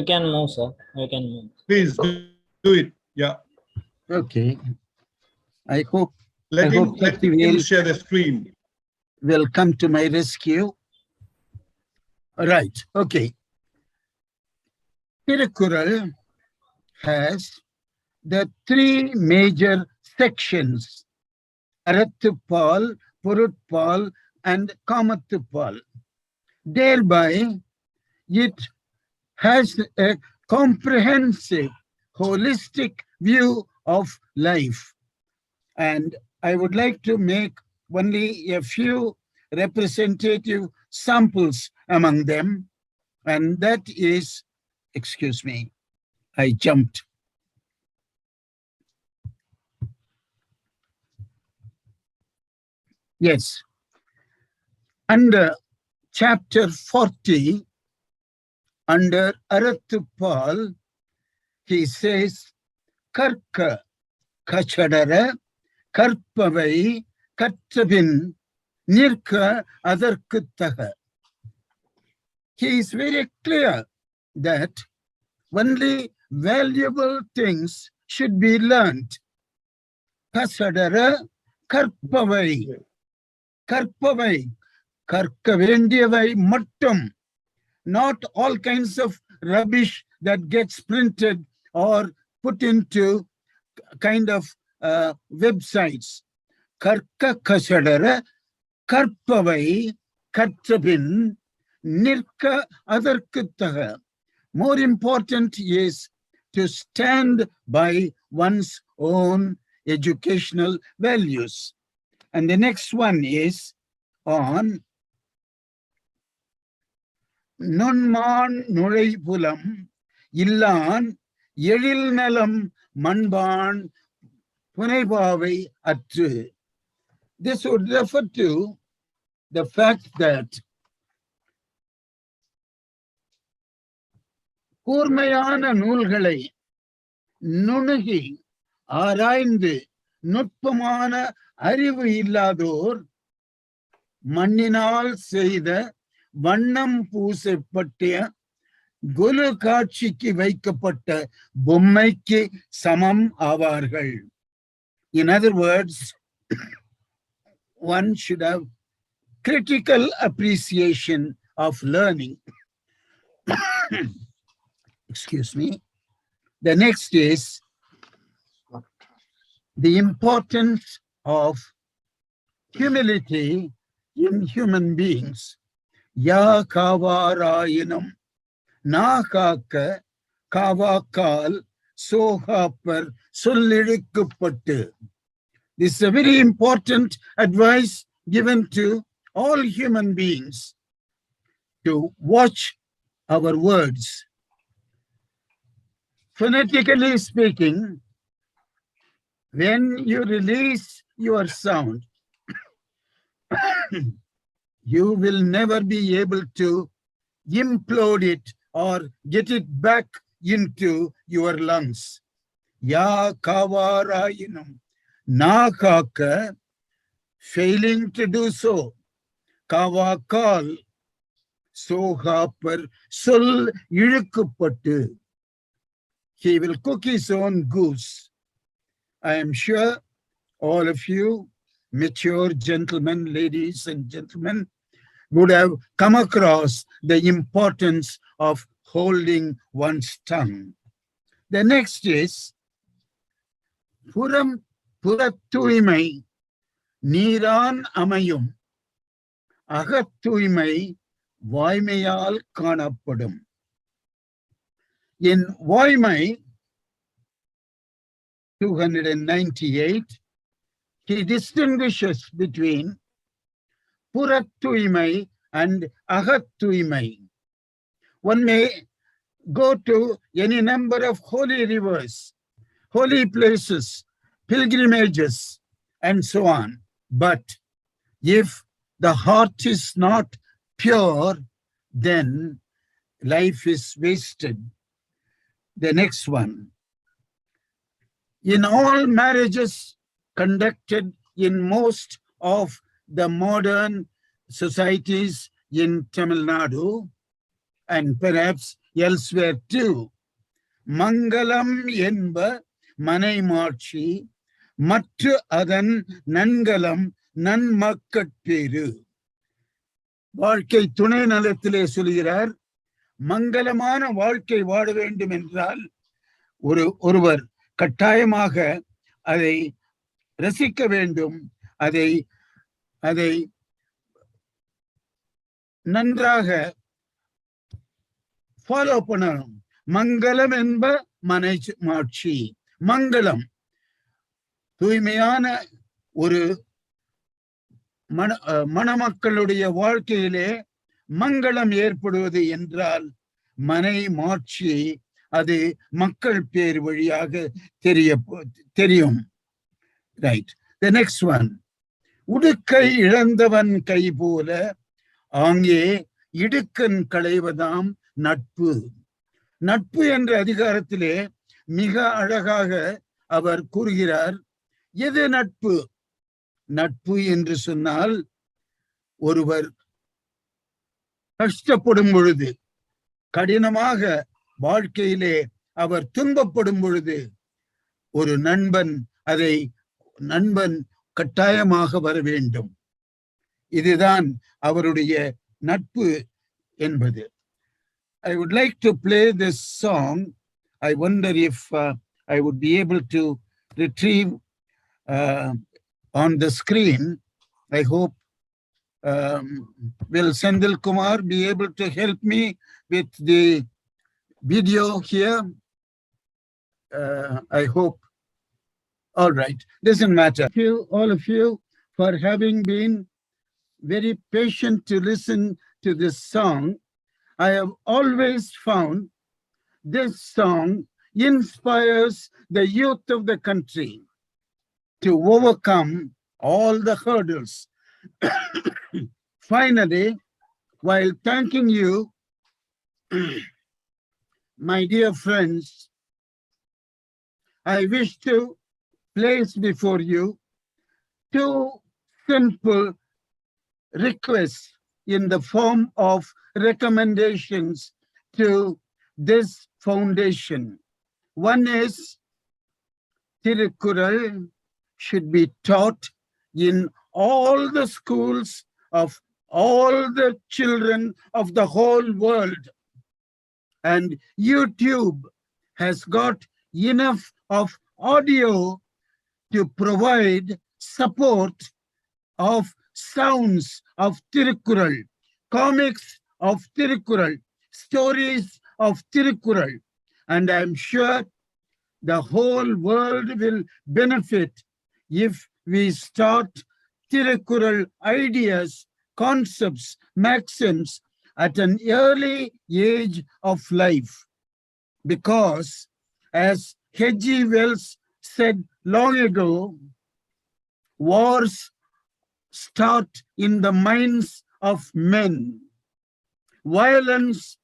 can move, sir. You can move. Please do it. Yeah. Okay. I hope Let him Shaktivel share the screen. will come to my rescue. Right. Okay. Thirukkural has the three major sections: Arathupal, Purutpal, and Kamathupal. Thereby, it has a comprehensive, holistic view of life. And I would like to make only a few representative samples among them. And that is, excuse me, I jumped. Yes. Under chapter 40, under Arathupal, he says, Karka Kachadara, Karpavai, Kattabin, Nirka Adarkuttaha. He is very clear that only valuable things should be learned. Kasadara, Karpavai, Karpavai, Karkavendiyavai Mattum. Not all kinds of rubbish that gets printed or put into kind of websites. Karka Kasadara, Karpavai, Kattabin, Nirka Adarkuttaha. More important is to stand by one's own educational values. And the next one is on Nunman Nuraipulam Illan Yedil Nalam Manban Punebavai Atu. This would refer to the fact that கூர்மையான நூல்களை நுணுகி ஆராய்ந்து நுட்பமான அறிவு இல்லாதோர் மண்ணினால் செய்த வண்ணம் பூசப்பட்ட கொலு காட்சிக்கு வைக்கப்பட்ட பொம்மைக்கு சமம் ஆவார்கள். In other words, one should have critical appreciation of learning. Excuse me. The next is the importance of humility in human beings. Ya kavarayinam na kaka kavakal sohapar sollirikupattu. This is a very important advice given to all human beings to watch our words. Phonetically speaking, when you release your sound, you will never be able to implode it or get it back into your lungs. Ya kavarayinam na kaka, failing to do so, kavakal, Sohapar Sul Yurukupatu. He will cook his own goose. I am sure all of you, mature gentlemen, ladies and gentlemen, would have come across the importance of holding one's tongue. The next is Puram Purattuimai Niran Amayum Agattuimai Vaimeyal Kanapadum. In Vaimai 298, he distinguishes between Purattuimai and Agattuimai. One may go to any number of holy rivers, holy places, pilgrimages, and so on. But if the heart is not pure, then life is wasted. The next one. In all marriages conducted in most of the modern societies in Tamil Nadu, and perhaps elsewhere too, Mangalam enba manai marchi, mattu adan nangalam நன்மக்கட்பேறு. வாழ்க்கை துணை நலத்திலே சொல்கிறார், மங்களமான வாழ்க்கை வாழ வேண்டும் என்றால் ஒருவர் கட்டாயமாக அதை ரசிக்க வேண்டும், அதை நன்றாக ஃபாலோ பண்ணணும். மங்களம் என்ப மனை மாட்சி. மங்களம் தூய்மையான ஒரு மணமக்களுடைய வாழ்க்கையிலே மங்களம் ஏற்படுவது என்றால் மனை மாட்சி, அது மக்கள் பேர் வழியாக தெரியும். ரைட். The next one. உடுக்கை இழந்தவன் கை போல ஆங்கே இடுக்கன் களைவதாம் நட்பு. நட்பு என்ற அதிகாரத்திலே மிக அழகாக அவர் கூறுகிறார். எது நட்பு? நட்பு என்று சொன்னால் ஒருவர் கஷ்டப்படும் பொழுது, கடினமாக வாழ்க்கையிலே அவர் துன்பப்படும் பொழுது ஒரு நண்பன் கட்டாயமாக வர வேண்டும். இதுதான் அவருடைய நட்பு என்பது. I would like to play this song. I wonder if I would be able to retrieve on the screen. I hope will Sendil Kumar be able to help me with the video here? I hope. All right, doesn't matter. Thank you, all of you, for having been very patient to listen to this song. I have always found this song inspires the youth of the country to overcome all the hurdles. Finally, while thanking you, my dear friends, I wish to place before you two simple requests in the form of recommendations to this foundation. One is Thirukkural should be taught in all the schools of all the children of the whole world. And YouTube has got enough of audio to provide support of sounds of Thirukkural, comics of Thirukkural, stories of Thirukkural. And I'm sure the whole world will benefit if we start Thirukkural ideas, concepts, maxims at an early age of life. Because, as H.G. Wells said long ago, wars start in the minds of men. Violence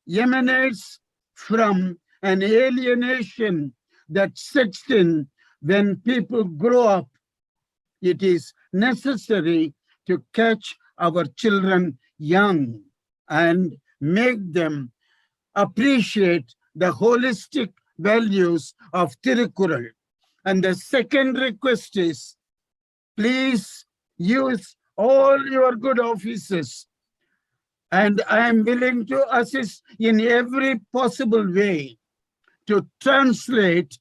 emanates from an alienation that sets in when people grow up. It is necessary to catch our children young and make them appreciate the holistic values of Thirukkural. And the second request is, please use all your good offices, and I am willing to assist in every possible way to translate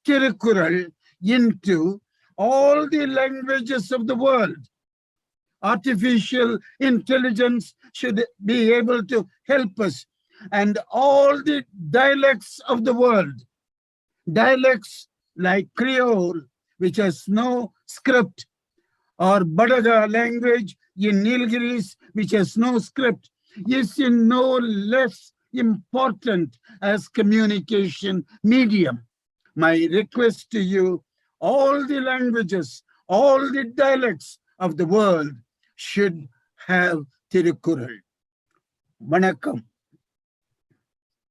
Thirukkural into all the languages of the world. Artificial intelligence should be able to help us, and all the dialects of the world, dialects like Creole, which has no script, or Badaga language in Nilgiris, which has no script, is in no less important as communication medium. My request to you, all the languages, all the dialects of the world should have Thirukkural. Vanakkam.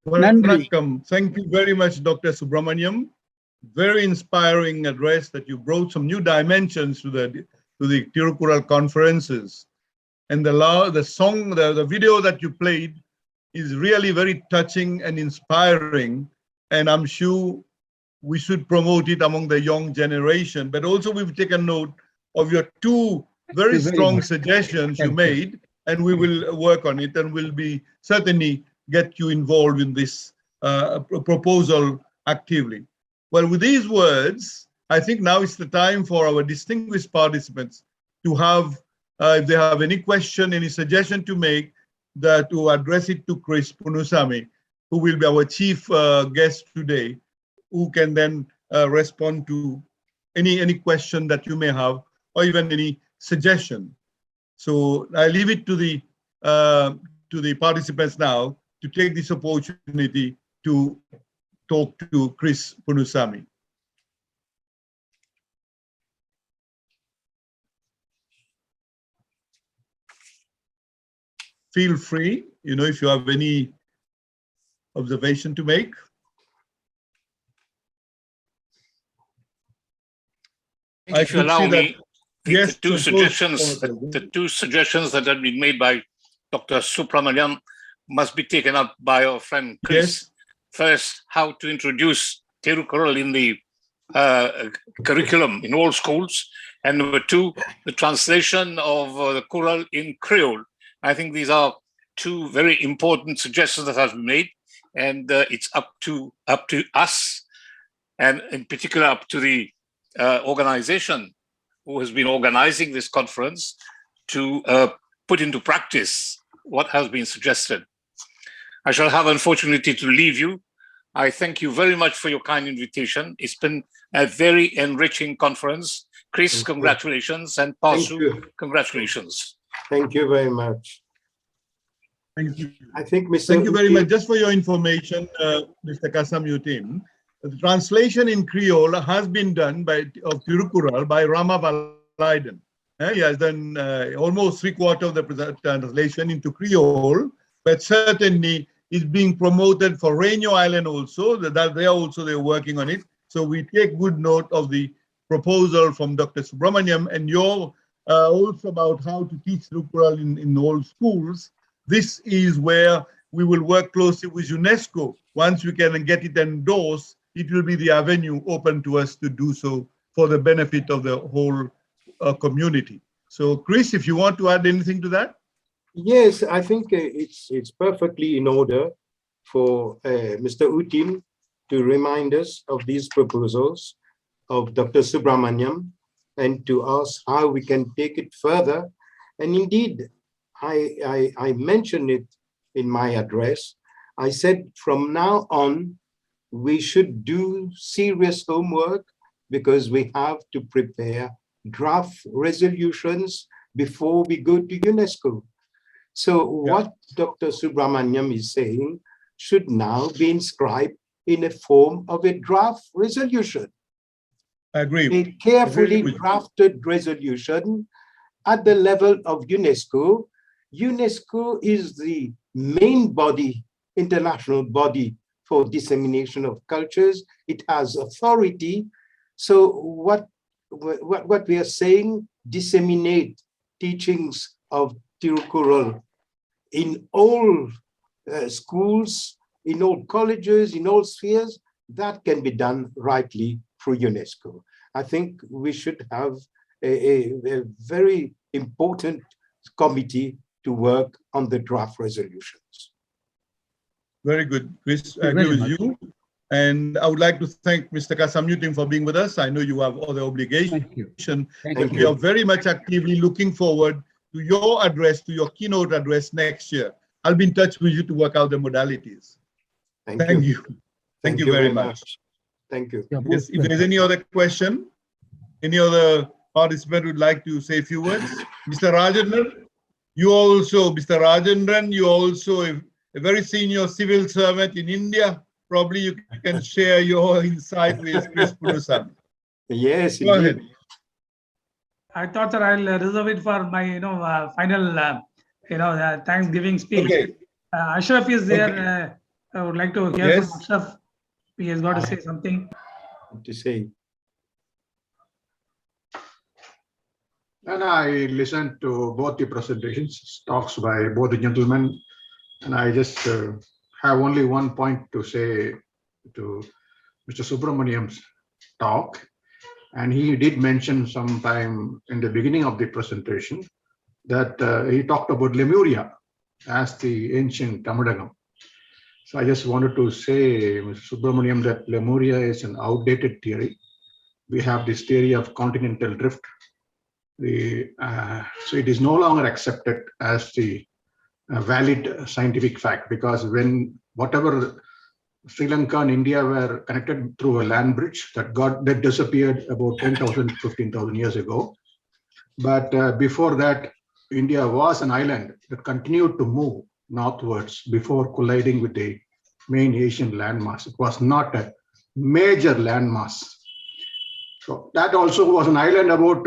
Nandri. Welcome. Thank you very much, Dr. Subramaniam. Very inspiring address that you brought some new dimensions to the Thirukkural conferences. And the video that you played is really very touching and inspiring. And I'm sure we should promote it among the young generation. But also we've taken note of your two very strong suggestions you made, and we will work on it, and we'll be certainly get you involved in this proposal actively. Well, with these words, I think now it's the time for our distinguished participants to have, if they have any question, any suggestion to make, to address it to Chris Ponnusamy, who will be our chief guest today, who can then respond to any question that you may have, or even any suggestion. So I leave it to the participants now to take this opportunity to talk to Chris Ponnusamy. Feel free, if you have any observation to make. If you allow me, yes, the two suggestions that have been made by Dr. Subramaniam must be taken up by our friend Chris. Yes. First, how to introduce Thirukkural in the curriculum in all schools, and number two, the translation of the Kural in Creole. I think these are two very important suggestions that have been made, and it's up to us, and in particular up to the organization who has been organizing this conference to put into practice what has been suggested. I shall have, unfortunately, to leave you. I thank you very much for your kind invitation. It's been a very enriching conference. Chris, congratulations, and Pasu, congratulations. Thank you very much. Thank you. I think Mr. Thank you very much. Just for your information, Mr. Kasamyutin, the translation in Creole has been done of Thirukkural by Rama Valaiden. He has done almost 3/4 of the translation into Creole, but certainly is being promoted for Rainbow Island also. They're working on it. So we take good note of the proposal from Dr. Subramaniam and your also about how to teach Thirukkural in all schools. This is where we will work closely with UNESCO. Once we can get it endorsed, it will be the avenue open to us to do so for the benefit of the whole community. So, Chris, if you want to add anything to that? Yes, I think it's perfectly in order for Mr. Utin to remind us of these proposals of Dr. Subramaniam and to ask how we can take it further. And indeed, I mentioned it in my address. I said from now on, we should do serious homework because we have to prepare draft resolutions before we go to UNESCO. So what Dr. Subramaniam is saying should now be inscribed in a form of a draft resolution. I agree. A carefully drafted resolution at the level of UNESCO. UNESCO is the main body, international body for dissemination of cultures. It has authority. So what we are saying, disseminate teachings of Thirukkural in all schools, in all colleges, in all spheres, that can be done rightly through UNESCO. I think we should have a very important committee to work on the draft resolutions. Very good, Chris. I agree with you. And I would like to thank Mr. Kasamyutin for being with us. I know you have other obligations. Thank you. Thank We you. are very much actively looking forward to your address, to your keynote address next year. I'll be in touch with you to work out the modalities. Thank you. Thank you very much. Thank you. Yes, if there's any other question, any other participant would like to say a few words? Mr. Rajendran, you also a very senior civil servant in India. Probably you can share your insight with Chris Ponnusamy. Yes, Go indeed. ahead. I thought that I'll reserve it for my, final, Thanksgiving speech. Okay. Ashraf is there. Okay. I would like to hear Yes. from Ashraf. He has got to say something. To say. And I listened to both the presentations, talks by both the gentlemen, and I just have only one point to say to Mr. Subramaniam's talk. And he did mention sometime in the beginning of the presentation that he talked about Lemuria as the ancient Tamidagam. So I just wanted to say, Mr. Subramaniam, that Lemuria is an outdated theory. We have this theory of continental drift. So it is no longer accepted as the valid scientific fact, because when whatever Sri Lanka and India were connected through a land bridge that disappeared about 10,000, 15,000 years ago. But before that, India was an island that continued to move northwards before colliding with the main Asian landmass. It was not a major landmass. So that also was an island about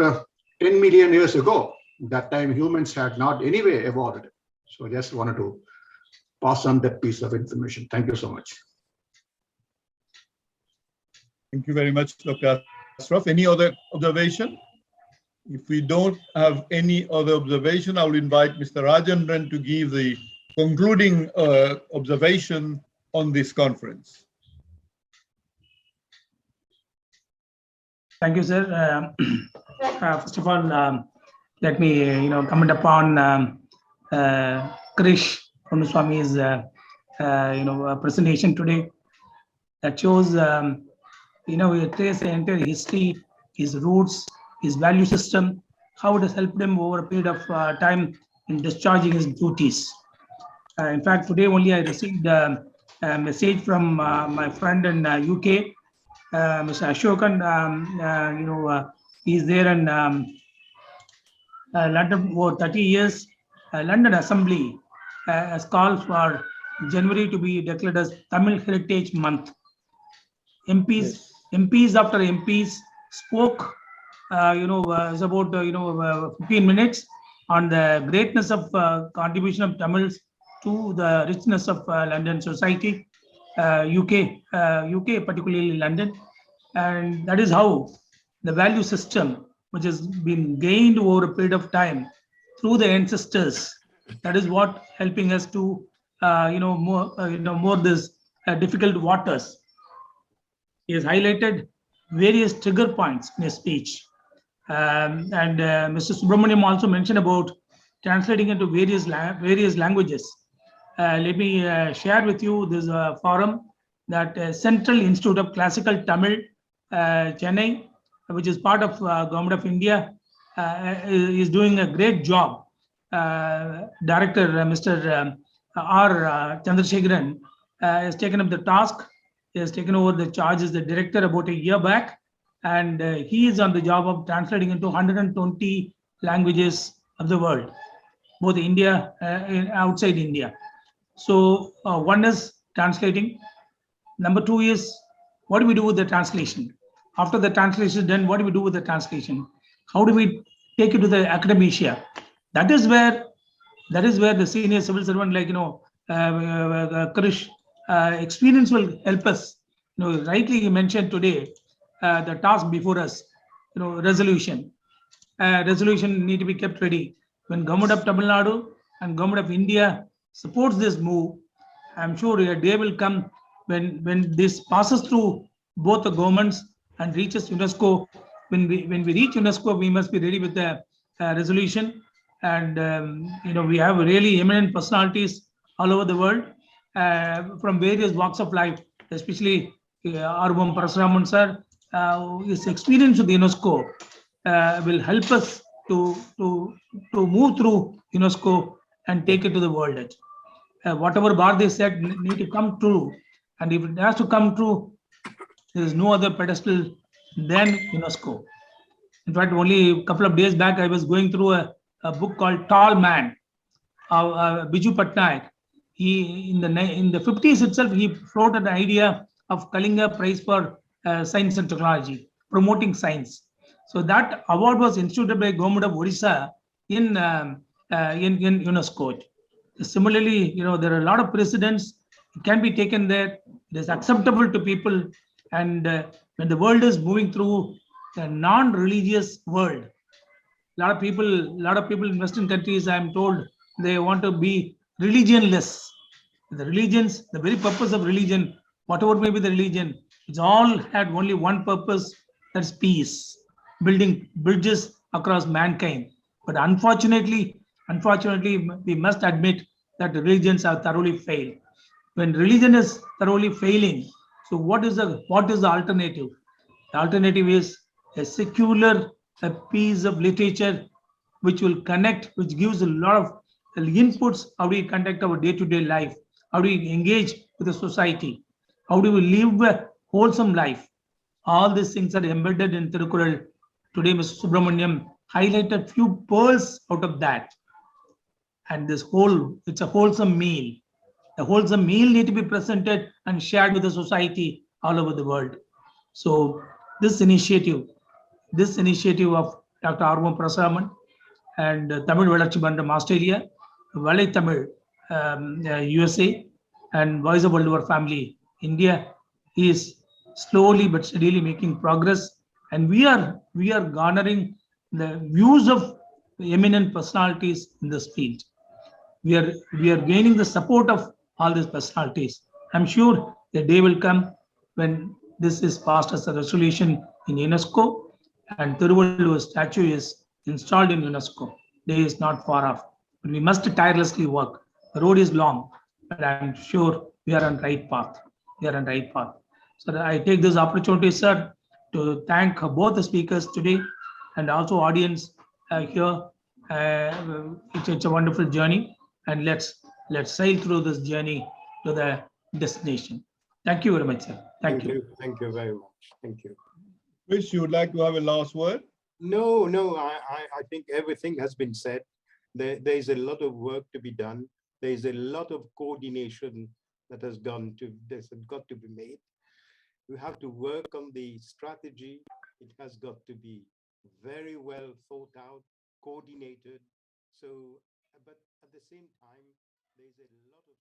10 million years ago. That time humans had not anyway evolved. So I just wanted to pass on that piece of information. Thank you so much. Thank you very much, Dr. Ashraf. Any other observation? If we don't have any other observation, I will invite Mr. Rajendran to give the concluding observation on this conference. Thank you, sir. First of all, let me, comment upon Krish Ponnuswamy's, presentation today. That shows, we trace the entire history, his roots, his value system, how it has helped him over a period of time in discharging his duties. In fact, today only I received a message from my friend in UK, Mr. Ashokan. He's there in London for 30 years. London Assembly has called for January to be declared as Tamil Heritage Month. MPs after MPs spoke, it's about 15 minutes on the greatness of contribution of Tamils to the richness of London society, UK, particularly London, and that is how the value system, which has been gained over a period of time through the ancestors, that is what helping us to, more this difficult waters. He has highlighted various trigger points in his speech. And Mr. Subramaniam also mentioned about translating into various languages. Let me share with you this forum that Central Institute of Classical Tamil, Chennai, which is part of Government of India, is doing a great job. Director Mr. R. Chandrasekharan has taken up the task. He has taken over the charge as the director about a year back, and he is on the job of translating into 120 languages of the world, both India and outside India. So one is translating. Number two is, what do we do with the translation? After the translation is done, what do we do with the translation? How do we take it to the academia? That is where the senior civil servant like Krish experience will help us. Rightly you mentioned today the task before us. Resolution need to be kept ready. When Government of Tamil Nadu and Government of India supports this move. I'm sure a day will come when this passes through both the governments and reaches UNESCO. When we reach UNESCO, we must be ready with the resolution. And we have really eminent personalities all over the world from various walks of life, especially Arvum Parasuraman sir. His experience with UNESCO will help us to move through UNESCO and take it to the world. Whatever bar they said need to come true, and if it has to come true, there is no other pedestal than UNESCO. In fact, only a couple of days back, I was going through a book called Tall Man, Biju Patnaik. He in the 50s itself, he floated the idea of Kalinga Prize for Science and Technology, promoting science. So that award was instituted by government of Odisha in UNESCO. Similarly, there are a lot of precedents. It can be taken there. It is acceptable to people. And when the world is moving through a non-religious world, a lot of people in Western countries, I'm told, they want to be religionless. The religions, the very purpose of religion, whatever may be the religion, it's all had only one purpose, that's peace, building bridges across mankind. But unfortunately, we must admit that religions have thoroughly failed. When religion is thoroughly failing, so what is the alternative? The alternative is a secular, a piece of literature which will connect, which gives a lot of inputs. How do we conduct our day-to-day life? How do we engage with the society? How do we live a wholesome life? All these things are embedded in Thirukkural. Today, Mr. Subramaniam highlighted few pearls out of that. And it's a wholesome meal. A wholesome meal need to be presented and shared with the society all over the world. So this initiative of Dr. Arvum Parasuraman and Tamil Valarchi Mandam Australia, Valai Tamil USA, and Voice of World War Family India is slowly but steadily making progress, and we are garnering the views of eminent personalities in this field. We are gaining the support of all these personalities. I'm sure the day will come when this is passed as a resolution in UNESCO and Thiruvallur statue is installed in UNESCO. Day is not far off. But we must tirelessly work. The road is long, but I'm sure we are on right path. So I take this opportunity, sir, to thank both the speakers today and also audience here. It's a wonderful journey, and let's sail through this journey to the destination. Thank you very much, sir. Thank you. Thank you very much. Thank you. Chris, you would like to have a last word? No, I think everything has been said. There is a lot of work to be done. There is a lot of coordination that has got to be made. We have to work on the strategy. It has got to be very well thought out, coordinated. So, but at the same time, there's a lot of